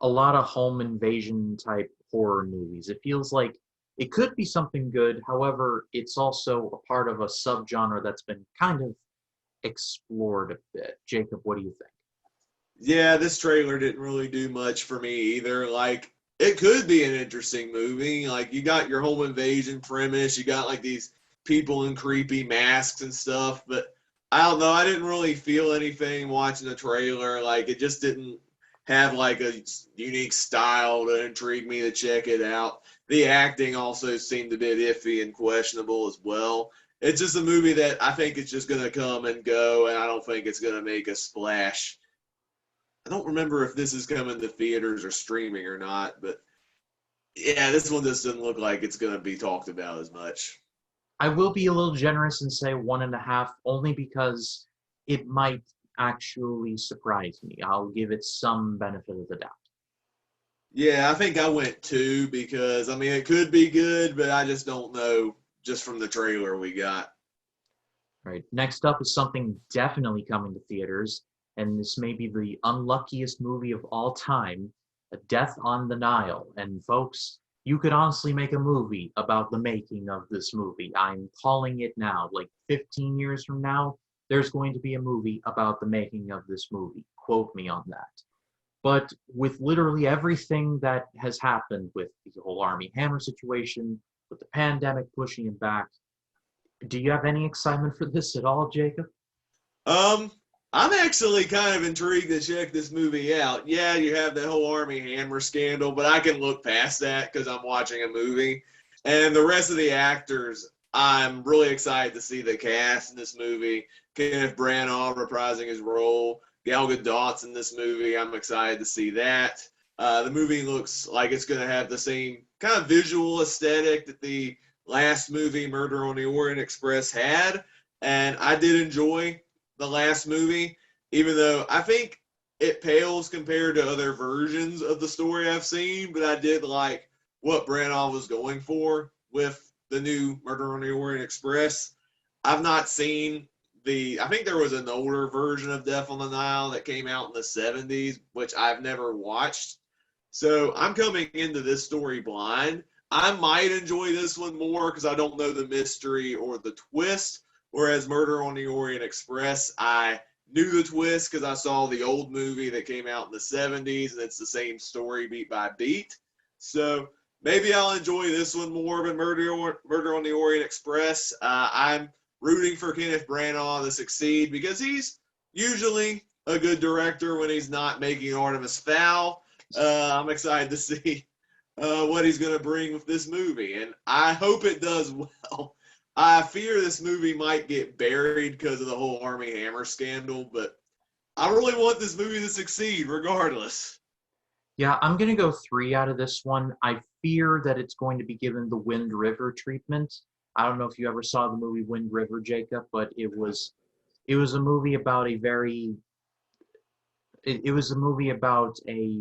a lot of home invasion type horror movies. It feels like it could be something good. However, it's also a part of a subgenre that's been kind of explored a bit. Jacob, what do you think? Yeah, this trailer didn't really do much for me either. Like, it could be an interesting movie. Like, you got your home invasion premise, you got like these people in creepy masks and stuff, but I don't know. I didn't really feel anything watching the trailer. Like, it just didn't have like a unique style to intrigue me to check it out. The acting also seemed a bit iffy and questionable as well. It's just a movie that I think it's just going to come and go, and I don't think it's going to make a splash. I don't remember if this is coming to theaters or streaming or not, but yeah, this one just doesn't look like it's going to be talked about as much. I will be a little generous and say 1.5, only because it might actually surprise me. I'll give it some benefit of the doubt. Yeah, I think I went 2 because, I mean, it could be good, but I just don't know just from the trailer we got. Right. Next up is something definitely coming to theaters, and this may be the unluckiest movie of all time, A Death on the Nile. And folks, you could honestly make a movie about the making of this movie. I'm calling it now. Like 15 years from now, there's going to be a movie about the making of this movie. Quote me on that. But with literally everything that has happened with the whole Army Hammer situation, with the pandemic pushing it back, do you have any excitement for this at all, Jacob? Um, I'm actually kind of intrigued to check this movie out. Yeah, you have the whole Army Hammer scandal, but I can look past that because I'm watching a movie. And the rest of the actors, I'm really excited to see the cast in this movie. Kenneth Branagh reprising his role. Gal Gadot's in this movie. I'm excited to see that. The movie looks like it's going to have the same kind of visual aesthetic that the last movie, Murder on the Orient Express, had. And I did enjoy the last movie, even though I think it pales compared to other versions of the story I've seen, but I did like what Branagh was going for with the new Murder on the Orient Express. I've not seen I think there was an older version of Death on the Nile that came out in the 70s, which I've never watched. So I'm coming into this story blind. I might enjoy this one more because I don't know the mystery or the twist. Whereas Murder on the Orient Express, I knew the twist because I saw the old movie that came out in the 70s, and it's the same story beat by beat. So maybe I'll enjoy this one more than Murder on the Orient Express. I'm rooting for Kenneth Branagh to succeed because he's usually a good director when he's not making Artemis Fowl. I'm excited to see what he's going to bring with this movie, and I hope it does well. I fear this movie might get buried because of the whole Army Hammer scandal, but I really want this movie to succeed regardless. Yeah, I'm going to go 3 out of this one. I fear that it's going to be given the Wind River treatment. I don't know if you ever saw the movie Wind River, Jacob, but it was a movie about it was a movie about a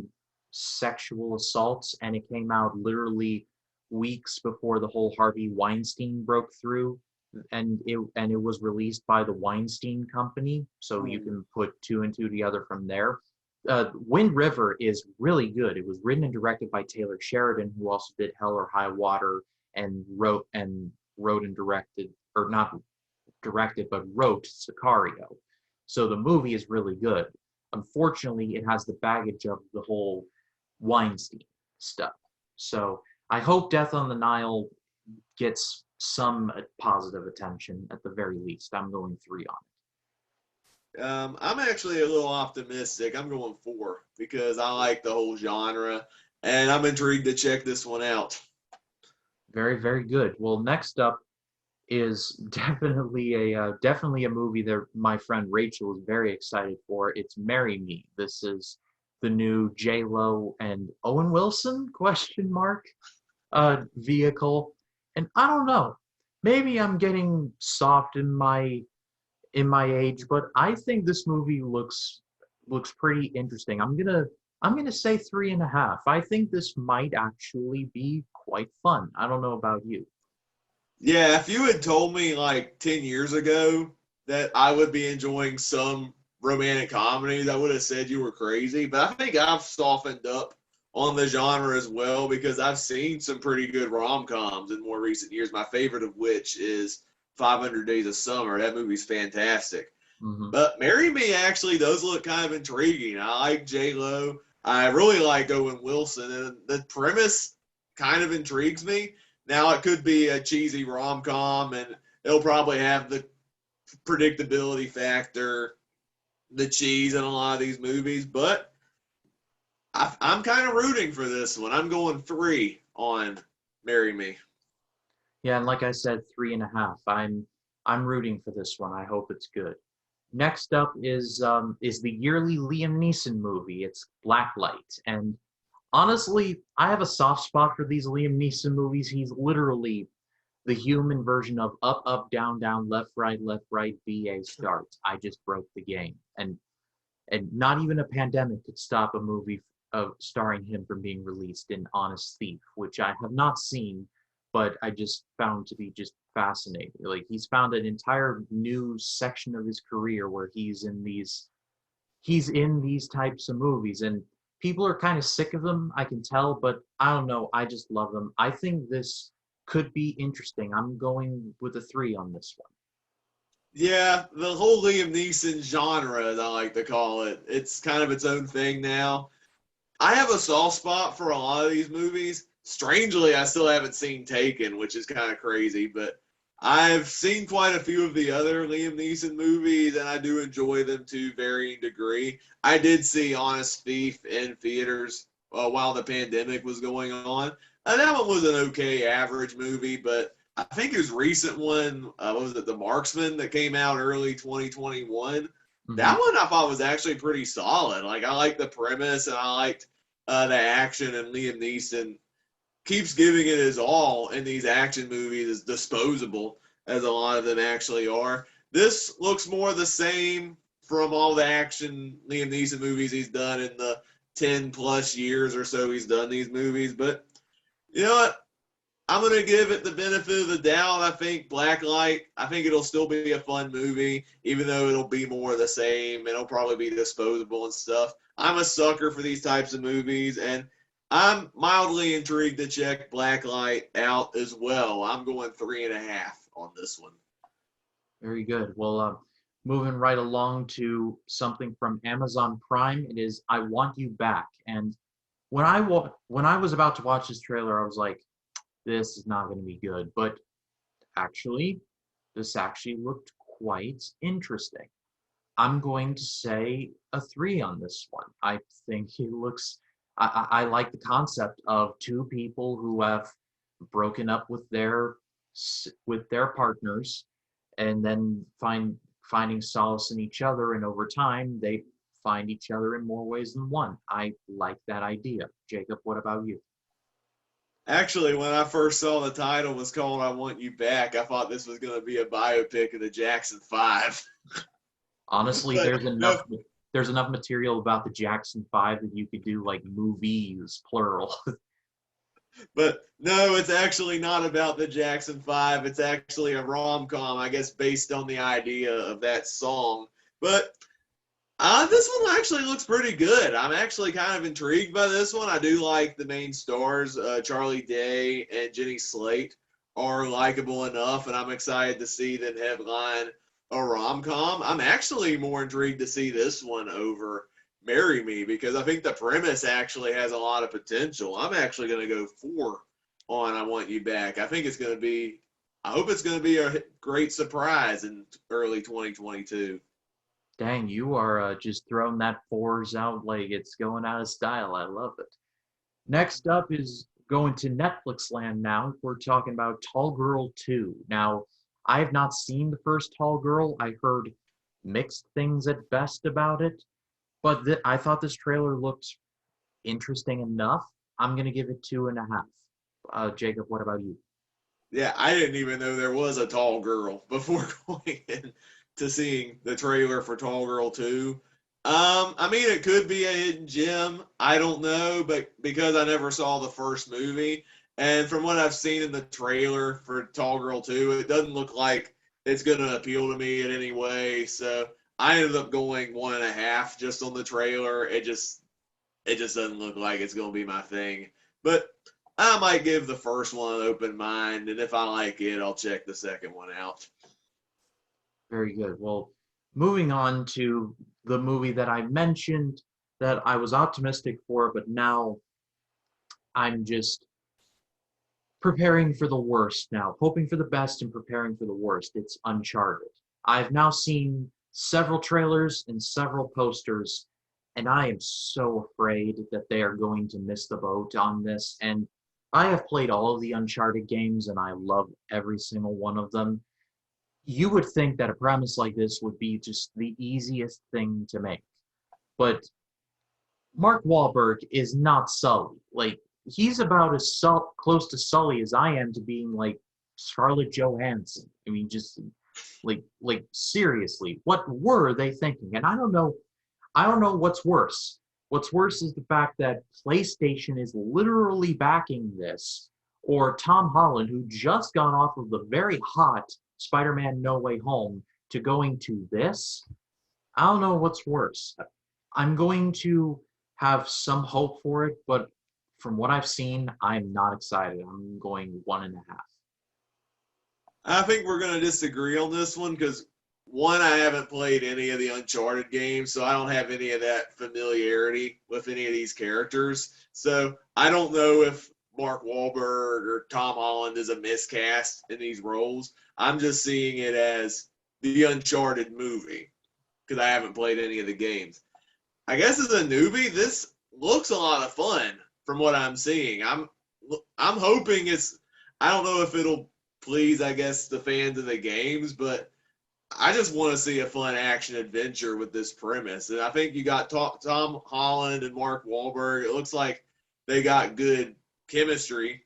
sexual assault, and it came out literally weeks before the whole Harvey Weinstein broke through, and it was released by the Weinstein Company, so you can put 2 and 2 together from there. Wind River is really good. It was written and directed by Taylor Sheridan, who also did Hell or High Water and wrote and directed, or not directed, but wrote Sicario. So the movie is really good. Unfortunately, it has the baggage of the whole Weinstein stuff. So I hope Death on the Nile gets some positive attention at the very least. I'm going 3 on it. I'm actually a little optimistic. I'm going 4 because I like the whole genre, and I'm intrigued to check this one out. Very, very good. Well, next up is definitely a movie that my friend Rachel is very excited for. It's Marry Me. This is the new J-Lo and Owen Wilson vehicle. And I don't know, maybe I'm getting soft in my age, but I think this movie looks pretty interesting. I'm gonna say 3.5. I think this might actually be quite fun. I don't know about you. Yeah, if you had told me like 10 years ago that I would be enjoying some romantic comedies, I would have said you were crazy. But I think I've softened up on the genre as well because I've seen some pretty good rom-coms in more recent years. My favorite of which is 500 Days of Summer. That movie's fantastic. Mm-hmm. But Marry Me actually does look kind of intriguing. I like J-Lo. I really like Owen Wilson. And the premise kind of intrigues me. Now, it could be a cheesy rom-com, and it'll probably have the predictability factor, the cheese in a lot of these movies, but I'm kind of rooting for this one. I'm going 3 on Marry Me. Yeah, and like I said, 3.5. I'm rooting for this one. I hope it's good. Next up is the yearly Liam Neeson movie. It's Blacklight, and honestly, I have a soft spot for these Liam Neeson movies. He's literally the human version of up, up, down, down, left, right, BA start. I just broke the game, and not even a pandemic could stop a movie of starring him from being released in Honest Thief, which I have not seen, but I just found to be just fascinating. Like, he's found an entire new section of his career where he's in these types of movies, and people are kind of sick of them, I can tell, but I don't know, I just love them. I think this could be interesting. I'm going with a 3 on this one. Yeah, the whole Liam Neeson genre, as I like to call it, it's kind of its own thing now. I have a soft spot for a lot of these movies. Strangely, I still haven't seen Taken, which is kind of crazy, but I've seen quite a few of the other Liam Neeson movies, and I do enjoy them to varying degree. I did see Honest Thief in theaters while the pandemic was going on, and that one was an okay, average movie. But I think his recent one, what was it, The Marksman, that came out early 2021. Hmm. That one I thought was actually pretty solid. Like I liked the premise, and I liked the action, and Liam Neeson keeps giving it his all in these action movies, as disposable as a lot of them actually are. This looks more the same from all the action Liam Neeson movies he's done in the 10 plus years or so he's done these movies. But you know what? I'm going to give it the benefit of the doubt. I think Blacklight, I think it'll still be a fun movie, even though it'll be more of the same. It'll probably be disposable and stuff. I'm a sucker for these types of movies, and I'm mildly intrigued to check Blacklight out as well. I'm going 3.5 on this one. Very good. Well, moving right along to something from Amazon Prime, it is I Want You Back. And when I was about to watch this trailer, I was like, this is not going to be good. But actually, this actually looked quite interesting. I'm going to say a 3 on this one. I think he looks. I like the concept of two people who have broken up with their partners, and then finding solace in each other, and over time they find each other in more ways than one. I like that idea. Jacob, what about you? Actually, when I first saw the title was called I Want You Back, I thought this was going to be a biopic of the Jackson 5. Honestly, But no, there's enough material about the Jackson 5 that you could do like movies plural. But no, it's actually not about the Jackson 5. It's actually a rom com, I guess, based on the idea of that song. But this one actually looks pretty good. I'm actually kind of intrigued by this one. I do like the main stars, Charlie Day and Jenny Slate are likable enough, and I'm excited to see them headline a rom com. I'm actually more intrigued to see this one over Marry Me because I think the premise actually has a lot of potential. I'm actually going to go 4 on I Want You Back. I think it's going to be, I hope it's going to be a great surprise in early 2022. Dang, you are just throwing that fours out like it's going out of style. I love it. Next up is going to Netflix land now. We're talking about Tall Girl 2. Now, I have not seen the first Tall Girl. I heard mixed things at best about it, but I thought this trailer looked interesting enough. I'm going to give it 2.5. Jacob, what about you? Yeah, I didn't even know there was a Tall Girl before going in to seeing the trailer for Tall Girl 2. I mean, it could be a hidden gem. I don't know, but because I never saw the first movie, and from what I've seen in the trailer for Tall Girl 2, it doesn't look like it's going to appeal to me in any way. So I ended up going 1.5 just on the trailer. It just doesn't look like it's going to be my thing. But I might give the first one an open mind, and if I like it, I'll check the second one out. Very good. Well, moving on to the movie that I mentioned that I was optimistic for, but now I'm just preparing for the worst now, hoping for the best and preparing for the worst. It's Uncharted. I've now seen several trailers and several posters, and I am so afraid that they are going to miss the boat on this. And I have played all of the Uncharted games, and I love every single one of them. You would think that a premise like this would be just the easiest thing to make. But Mark Wahlberg is not Sully. Like, he's about as close to Sully as I am to being like Scarlett Johansson. I mean, just like seriously, what were they thinking? And I don't know. I don't know what's worse. What's worse is the fact that PlayStation is literally backing this, or Tom Holland, who just got off of the very hot Spider-Man No Way Home to going to this. I don't know what's worse. I'm going to have some hope for it, but from what I've seen, I'm not excited. I'm going 1.5. I think we're going to disagree on this one because one, I haven't played any of the Uncharted games, so I don't have any of that familiarity with any of these characters. So I don't know if Mark Wahlberg or Tom Holland is a miscast in these roles. I'm just seeing it as the Uncharted movie because I haven't played any of the games. I guess as a newbie, this looks a lot of fun from what I'm seeing. I'm hoping it's. I don't know if it'll please, I guess, the fans of the games, but I just want to see a fun action adventure with this premise. And I think you got Tom Holland and Mark Wahlberg. It looks like they got good chemistry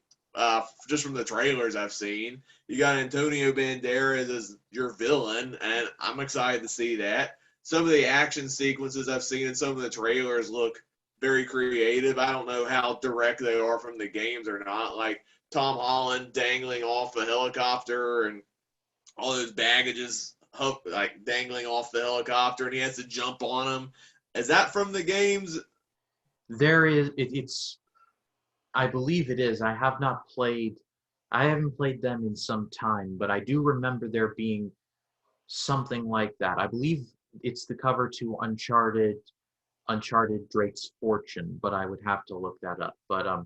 just from the trailers I've seen. You got Antonio Banderas as your villain, and I'm excited to see that. Some of the action sequences I've seen in some of the trailers look very creative. I don't know how direct they are from the games or not. Like Tom Holland dangling off a helicopter and all those baggages like dangling off the helicopter and he has to jump on them. Is that from the games? There is it's I believe it is. I haven't played them in some time, but I do remember there being something like that. I believe it's the cover to Uncharted Drake's Fortune, but I would have to look that up. But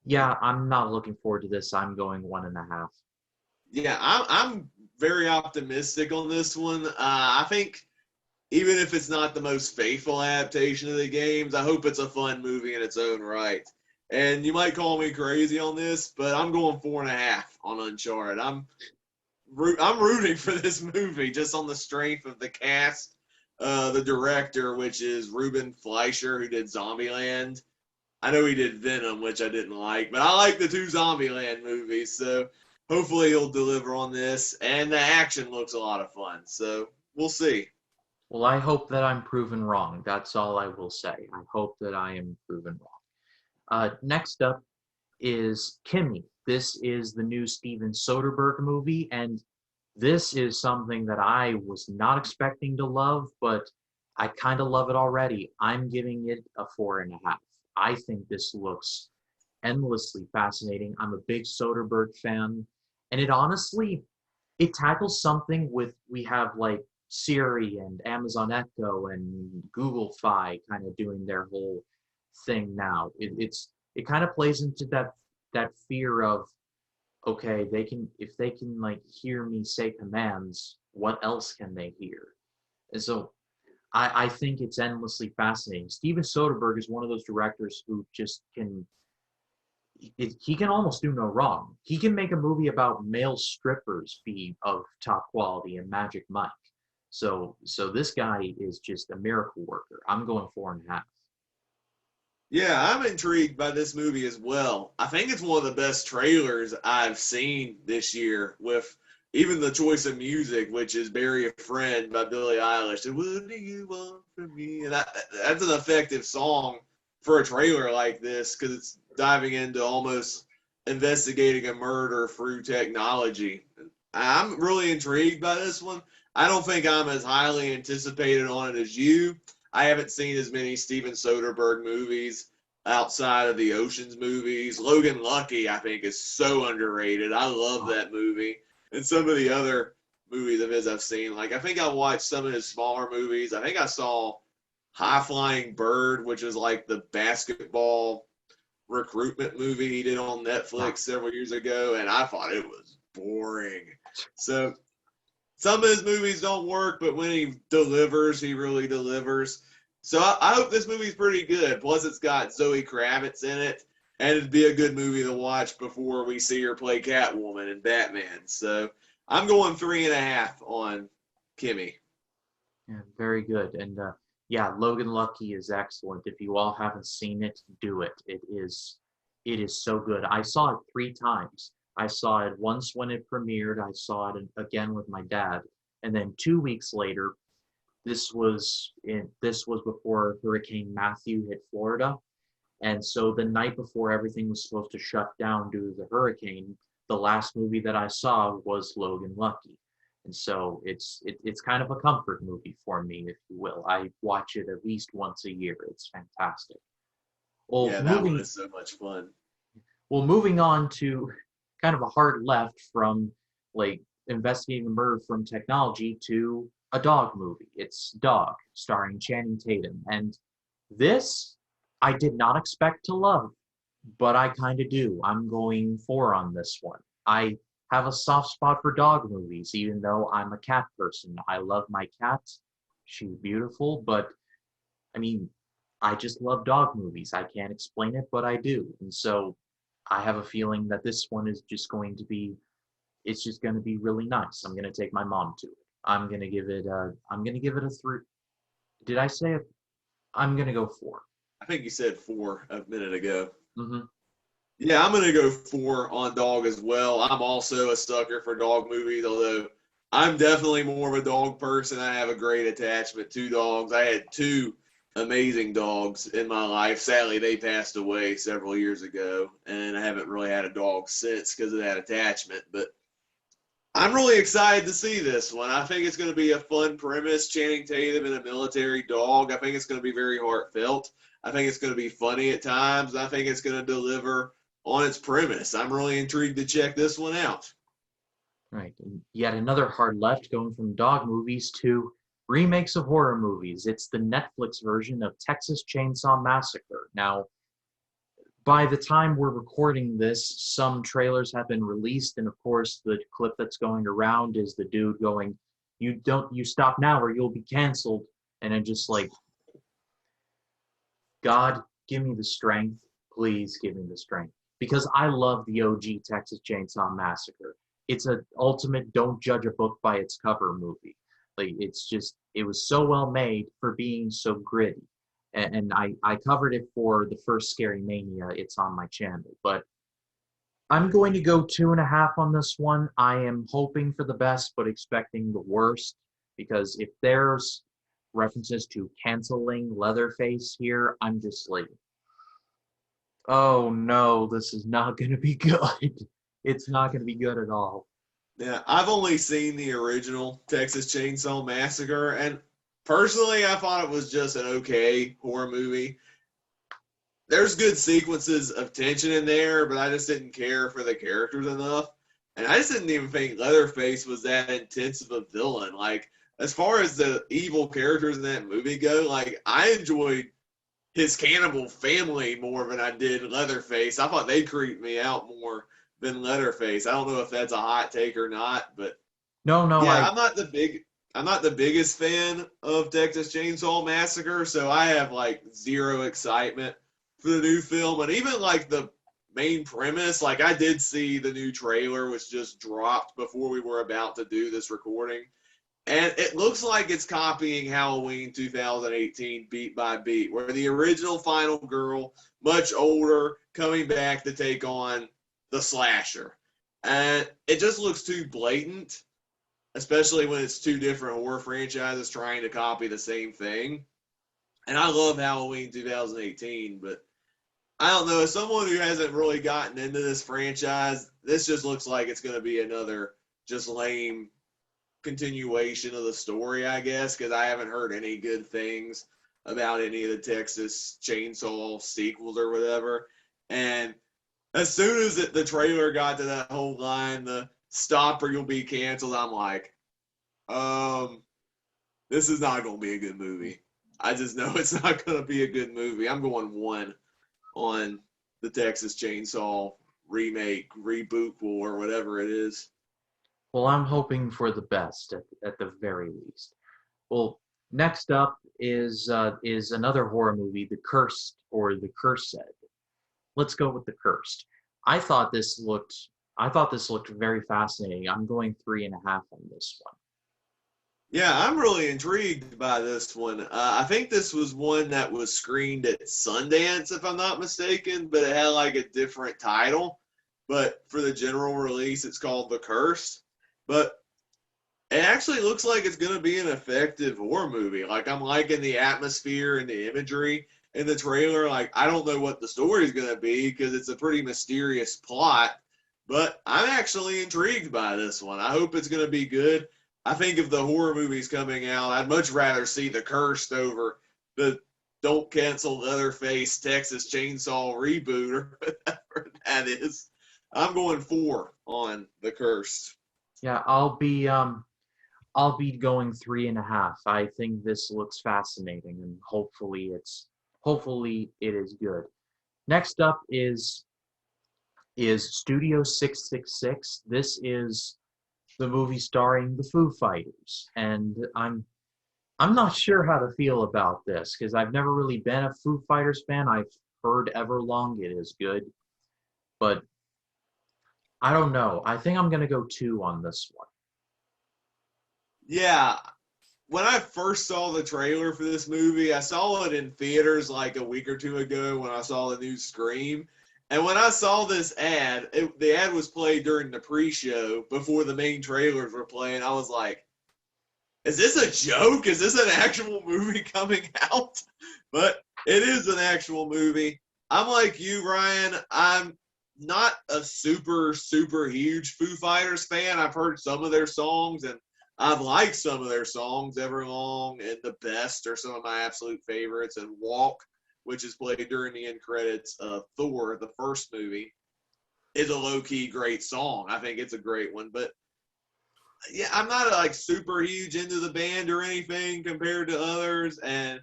yeah, I'm not looking forward to this. I'm going 1.5. Yeah, I'm very optimistic on this one. I think even if it's not the most faithful adaptation of the games, I hope it's a fun movie in its own right. And you might call me crazy on this, but I'm going 4.5 on Uncharted. I'm rooting for this movie just on the strength of the cast, the director, which is Ruben Fleischer, who did Zombieland. I know he did Venom, which I didn't like, but I like the two Zombieland movies, so hopefully he'll deliver on this. And the action looks a lot of fun, so we'll see. Well, I hope that I'm proven wrong. That's all I will say. I hope that I am proven wrong. Next up is Kimi. This is the new Steven Soderbergh movie, and this is something that I was not expecting to love, but I kind of love it already. I'm giving it a 4.5. I think this looks endlessly fascinating. I'm a big Soderbergh fan, and it tackles something with we have like Siri and Amazon Echo and Google Fi kind of doing their whole thing now. It kind of plays into that fear of okay, if they can like hear me say commands, what else can they hear? And so I think it's endlessly fascinating. Steven Soderbergh is one of those directors who just he can almost do no wrong. He can make a movie about male strippers be of top quality and Magic Mike. So this guy is just a miracle worker. I'm going 4.5. Yeah, I'm intrigued by this movie as well. I think it's one of the best trailers I've seen this year, with even the choice of music, which is "Bury a Friend" by Billie Eilish. And what do you want from me? And that's an effective song for a trailer like this because it's diving into almost investigating a murder through technology. I'm really intrigued by this one. I don't think I'm as highly anticipated on it as you. I haven't seen as many Steven Soderbergh movies outside of the Ocean's movies. Logan Lucky, I think, is so underrated. I love that movie. And some of the other movies of his I've seen, like I think I watched some of his smaller movies. I think I saw High Flying Bird, which is like the basketball recruitment movie he did on Netflix several years ago, and I thought it was boring. So some of his movies don't work, but when he delivers, he really delivers. So I hope this movie's pretty good. Plus, it's got Zoe Kravitz in it, and it'd be a good movie to watch before we see her play Catwoman in Batman. So I'm going 3.5 on Kimi. Yeah, very good. And yeah, Logan Lucky is excellent. If you all haven't seen it, do it. It is so good. I saw it 3 times. I saw it once when it premiered. I saw it again with my dad, and then 2 weeks later, this was before Hurricane Matthew hit Florida, and so the night before everything was supposed to shut down due to the hurricane, the last movie that I saw was Logan Lucky, and so it's kind of a comfort movie for me, if you will. I watch it at least once a year. It's fantastic. Well, Yeah, that one is so much fun. moving on to kind of a hard left from like investigating the murder from technology to a dog movie. It's Dog, starring Channing Tatum. And this, I did not expect to love, but I kind of do. I'm going 4 on this one. I have a soft spot for dog movies, even though I'm a cat person. I love my cat. She's beautiful, but I mean, I just love dog movies. I can't explain it, but I do. And so I have a feeling that this one is just going to be, it's just going to be really nice. I'm going to take my mom to it. I'm going to give it a 3. Did I say it? I'm going to go 4. I think you said 4 a minute ago. Mm-hmm. Yeah, I'm going to go 4 on Dog as well. I'm also a sucker for dog movies, although I'm definitely more of a dog person. I have a great attachment to dogs. I had 2 amazing dogs in my life. Sadly, they passed away several years ago, and I haven't really had a dog since because of that attachment. But I'm really excited to see this one. I think it's going to be a fun premise. Channing Tatum and a military dog. I think it's going to be very heartfelt. I think it's going to be funny at times. I think it's going to deliver on its premise. I'm really intrigued to check this one out. Right. And yet another hard left, going from dog movies to remakes of horror movies. It's the Netflix version of Texas Chainsaw Massacre. Now, by the time we're recording this, some trailers have been released, and of course, the clip that's going around is the dude going, you stop now or you'll be canceled." And I'm just like, God, give me the strength. Please give me the strength. Because I love the OG Texas Chainsaw Massacre. It's an ultimate don't judge a book by its cover movie. Like, it was so well made for being so gritty. And I covered it for the first Scary Mania. It's on my channel. But I'm going to go 2.5 on this one. I am hoping for the best, but expecting the worst. Because if there's references to canceling Leatherface here, I'm just like, oh no, this is not going to be good. It's not going to be good at all. Yeah, I've only seen the original Texas Chainsaw Massacre, and personally, I thought it was just an okay horror movie. There's good sequences of tension in there, but I just didn't care for the characters enough. And I just didn't even think Leatherface was that intense of a villain. Like, as far as the evil characters in that movie go, like, I enjoyed his cannibal family more than I did Leatherface. I thought they creeped me out more than Leatherface. I don't know if that's a hot take or not, but No, yeah, I'm not the biggest fan of Texas Chainsaw Massacre, so I have like zero excitement for the new film. And even like the main premise, like I did see the new trailer was just dropped before we were about to do this recording. And it looks like it's copying Halloween 2018 beat by beat, where the original final girl, much older, coming back to take on the slasher. And it just looks too blatant, especially when it's 2 different horror franchises trying to copy the same thing. And I love Halloween 2018, but I don't know. As someone who hasn't really gotten into this franchise, this just looks like it's going to be another just lame continuation of the story, I guess, because I haven't heard any good things about any of the Texas Chainsaw sequels or whatever. And as soon as the trailer got to that whole line, the "stop or you'll be canceled," I'm like, this is not going to be a good movie. I just know it's not going to be a good movie. I'm going 1 on the Texas Chainsaw remake, reboot, or whatever it is. Well, I'm hoping for the best at the very least. Well, next up is another horror movie, The Cursed or The Cursed. Let's go with The Cursed. I thought this looked very fascinating. I'm going 3.5 on this one. Yeah, I'm really intrigued by this one. I think this was one that was screened at Sundance, if I'm not mistaken, but it had like a different title. But for the general release, it's called The Cursed. But it actually looks like it's going to be an effective horror movie. Like, I'm liking the atmosphere and the imagery in the trailer. Like, I don't know what the story is going to be because it's a pretty mysterious plot, but I'm actually intrigued by this one. I hope it's going to be good. I think if the horror movies coming out, I'd much rather see The Cursed over the Don't Cancel Leatherface Texas Chainsaw reboot or whatever that is. I'm going 4 on The Cursed. Yeah, I'll be going 3.5. I think this looks fascinating, and hopefully it is good. Next up is Studio 666. This is the movie starring the Foo Fighters, and I'm not sure how to feel about this because I've never really been a Foo Fighters fan. I've heard Everlong, it is good, but I don't know. I think I'm gonna go 2 on this one. Yeah, when I first saw the trailer for this movie, I saw it in theaters like a week or two ago when I saw the new Scream. And when I saw this ad, the ad was played during the pre-show before the main trailers were playing. I was like, "Is this a joke? Is this an actual movie coming out?" But it is an actual movie. I'm like you, Ryan. I'm not a super huge Foo Fighters fan. I've heard some of their songs and I've liked some of their songs. Everlong and The Best are some of my absolute favorites, and Walk, which is played during the end credits of Thor, the first movie, is a low key great song. I think it's a great one, but yeah, I'm not like super huge into the band or anything compared to others, and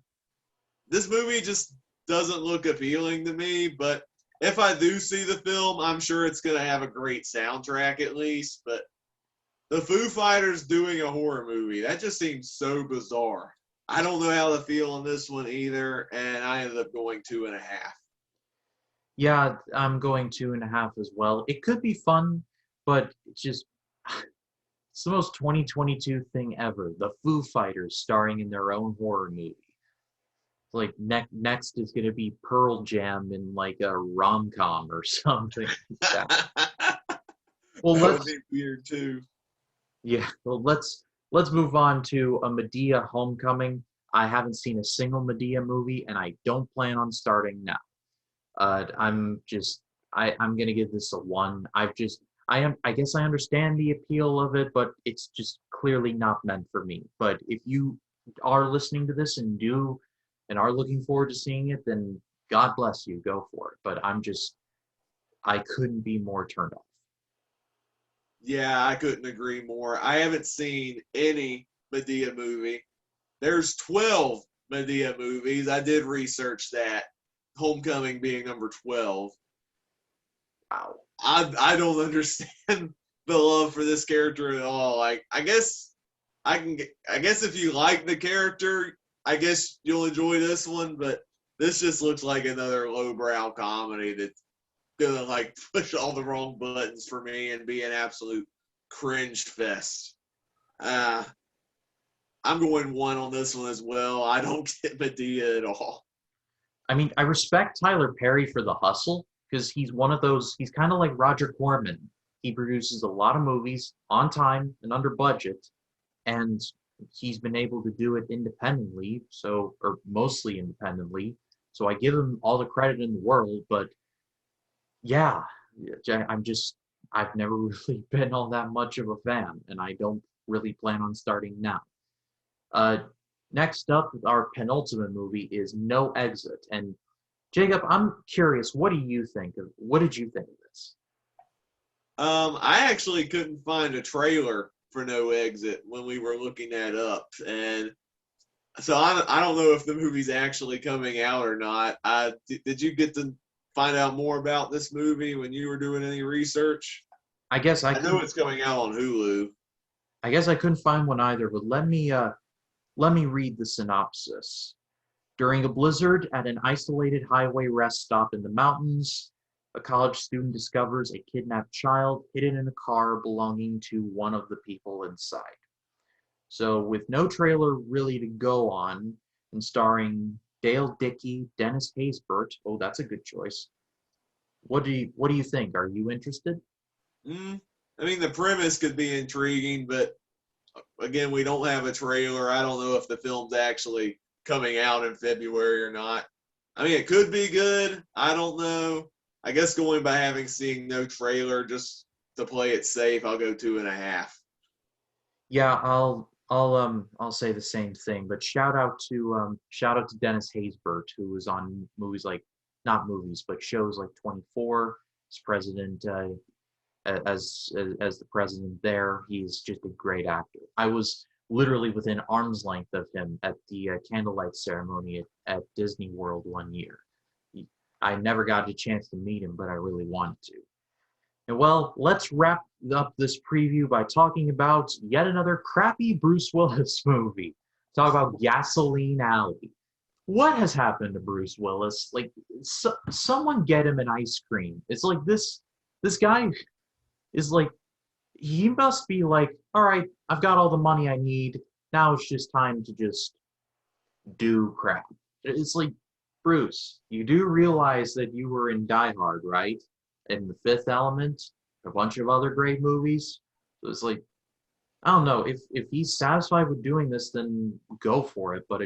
this movie just doesn't look appealing to me. But if I do see the film, I'm sure it's going to have a great soundtrack at least. But the Foo Fighters doing a horror movie, that just seems so bizarre. I don't know how to feel on this one either, and I ended up going 2.5. Yeah, I'm going 2.5 as well. It could be fun, but it's just it's the most 2022 thing ever. The Foo Fighters starring in their own horror movie. Like next is gonna be Pearl Jam in like a rom-com or something like that. Well, That would let's be weird too. yeah, well let's move on to a Medea Homecoming. I haven't seen a single Medea movie, and I don't plan on starting now. I'm gonna give this a 1. I guess I understand the appeal of it, but it's just clearly not meant for me. But if you are listening to this and are looking forward to seeing it, then God bless you, go for it. But I couldn't be more turned off. Yeah, I couldn't agree more. I haven't seen any Medea movie. There's 12 Medea movies. I did research that. Homecoming being number 12. Wow. I don't understand the love for this character at all. Like I guess if you like the character, I guess you'll enjoy this one, but this just looks like another lowbrow comedy that's gonna like push all the wrong buttons for me and be an absolute cringe fest. Uh I'm going 1 on this one as well. I don't get Medea at all. I mean, I respect Tyler Perry for The Hustle because he's one of those, he's kind of like Roger Corman. He produces a lot of movies on time and under budget, and he's been able to do it independently, or mostly independently. So I give him all the credit in the world, but yeah, I'm just, I've never really been all that much of a fan, and I don't really plan on starting now. Uh, Next up, our penultimate movie is No Exit. And Jacob, I'm curious, what did you think of this? I actually couldn't find a trailer for No Exit when we were looking that up, and so I don't know if the movie's actually coming out or not. Did you get to find out more about this movie when you were doing any research? I guess I I know couldn't, it's coming out on Hulu. I guess I couldn't find one either, but let me read the synopsis. During a blizzard at an isolated highway rest stop in the mountains, a college student discovers a kidnapped child hidden in a car belonging to one of the people inside. So, with no trailer really to go on, and starring Dale Dickey, Dennis Haysbert, oh, that's a good choice. What do you think? Are you interested? Mm, I mean, the premise could be intriguing, but again, we don't have a trailer. I don't know if the film's actually coming out in February or not. I mean, it could be good. I don't know. I guess going by having seen no trailer just to play it safe, I'll go 2.5. Yeah, I'll say the same thing. But shout out to Dennis Haysbert, who was on movies like not movies, but shows like 24 as president as the president there. He's just a great actor. literally within arm's length of him at the candlelight ceremony at Disney World one year. I never got a chance to meet him, but I really wanted to. And well, let's wrap up this preview by talking about yet another crappy Bruce Willis movie. Talk about Gasoline Alley. What has happened to Bruce Willis? Like, someone get him an ice cream. It's like this guy is like, he must be like, all right, I've got all the money I need. Now it's just time to just do crap. It's like, Bruce, you do realize that you were in Die Hard, right? And The Fifth Element, a bunch of other great movies. So it's like, I don't know, if he's satisfied with doing this, then go for it. But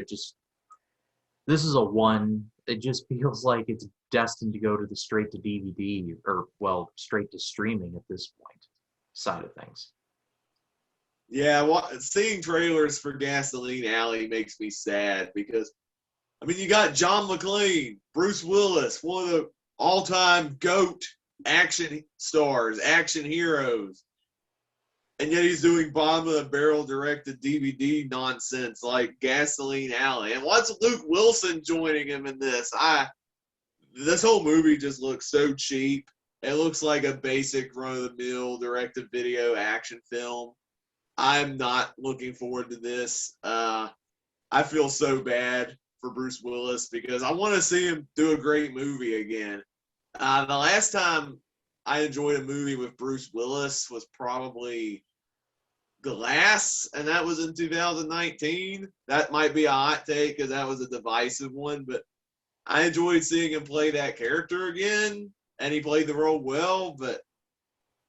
this is a one. It just feels like it's destined to go to the straight to DVD or, well, straight to streaming at this point side of things. Yeah, seeing trailers for Gasoline Alley makes me sad because, I mean, you got John McClane, Bruce Willis, one of the all-time GOAT action stars, action heroes, and yet he's doing bottom of the barrel directed DVD nonsense like Gasoline Alley. And what's Luke Wilson joining him in this? This whole movie just looks so cheap. It looks like a basic run-of-the-mill direct-to-video action film. I'm not looking forward to this. I feel so bad for Bruce Willis because I want to see him do a great movie again. The last time I enjoyed a movie with Bruce Willis was probably Glass, and that was in 2019. That might be a hot take because that was a divisive one, but I enjoyed seeing him play that character again, and he played the role well, but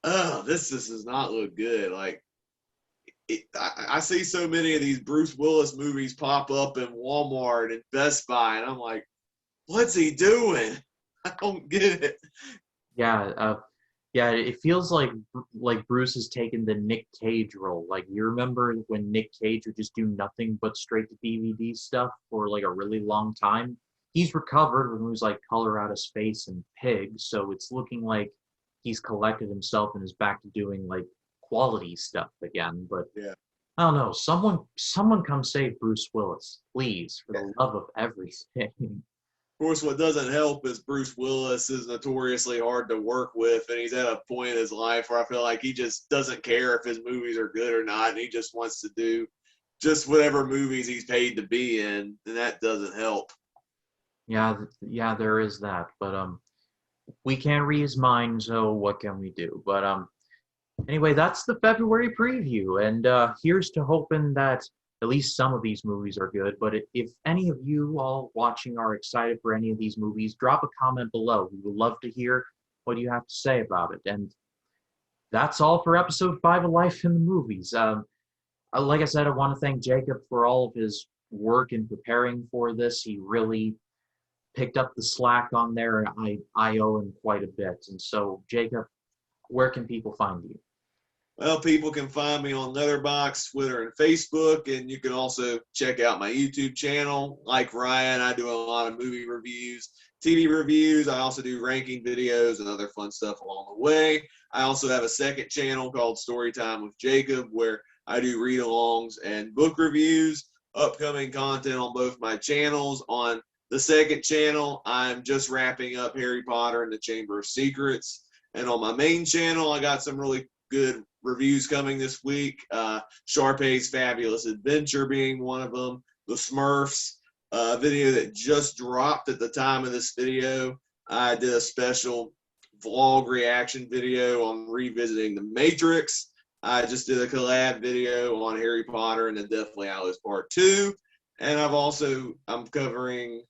this does not look good. Like, I see so many of these Bruce Willis movies pop up in Walmart and Best Buy, and I'm like, what's he doing? I don't get it. Yeah, it feels like Bruce has taken the Nick Cage role. Like, you remember when Nick Cage would just do nothing but straight to DVD stuff for like a really long time? He's recovered when he was like Color Out of Space and Pig, so it's looking like he's collected himself and is back to doing like quality stuff again. But yeah, I don't know. Someone come save Bruce Willis, please, for the love of everything. Of course, what doesn't help is Bruce Willis is notoriously hard to work with, and he's at a point in his life where I feel like he just doesn't care if his movies are good or not, and he just wants to do just whatever movies he's paid to be in, and that doesn't help. Yeah, there is that, but we can't read his mind, so what can we do? But anyway, that's the February preview, and here's to hoping that at least some of these movies are good. But if any of you all watching are excited for any of these movies, drop a comment below. We would love to hear what you have to say about it. And that's all for episode 5 of Life in the Movies. Like I said, I want to thank Jacob for all of his work in preparing for this. He really picked up the slack on there, and I owe him quite a bit. And so, Jacob, where can people find you? Well, people can find me on Letterboxd, Twitter, and Facebook, and you can also check out my YouTube channel. Like Ryan, I do a lot of movie reviews, TV reviews. I also do ranking videos and other fun stuff along the way. I also have a second channel called Storytime with Jacob, where I do read-alongs and book reviews. Upcoming content on both my channels. On the second channel, I'm just wrapping up Harry Potter and the Chamber of Secrets. And on my main channel, I got some really good reviews coming this week. Sharpay's Fabulous Adventure being one of them. The Smurfs, video that just dropped at the time of this video. I did a special vlog reaction video on revisiting The Matrix. I just did a collab video on Harry Potter and the Deathly Hallows Part 2. And I'm covering,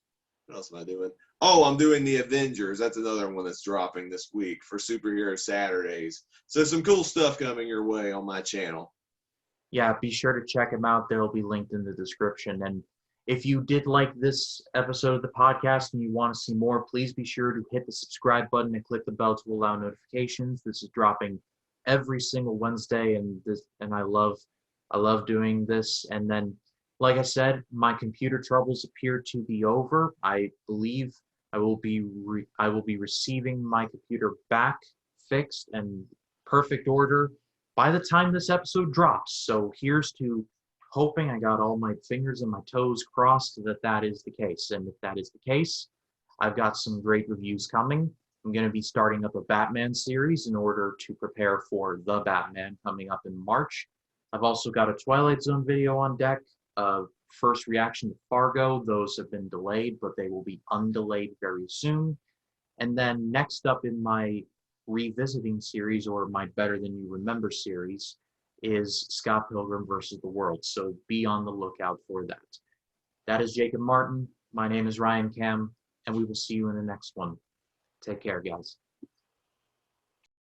what else am I doing? Oh, I'm doing The Avengers. That's another one that's dropping this week for Superhero Saturdays. So some cool stuff coming your way on my channel. Yeah, be sure to check them out. They'll be linked in the description. And if you did like this episode of the podcast and you want to see more, please be sure to hit the subscribe button and click the bell to allow notifications. This is dropping every single Wednesday, and I love doing this. And then, like I said, my computer troubles appear to be over. I believe I will be receiving my computer back fixed and perfect order by the time this episode drops. So here's to hoping, I got all my fingers and my toes crossed that that is the case. And if that is the case, I've got some great reviews coming. I'm going to be starting up a Batman series in order to prepare for The Batman coming up in March. I've also got a Twilight Zone video on deck. First reaction to Fargo. Those have been delayed, but they will be undelayed very soon. And then next up in my revisiting series, or my Better Than You Remember series, is Scott Pilgrim versus the World. So be on the lookout for that. That is Jacob Martin. My name is Ryan Cam, and we will see you in the next one. Take care, guys.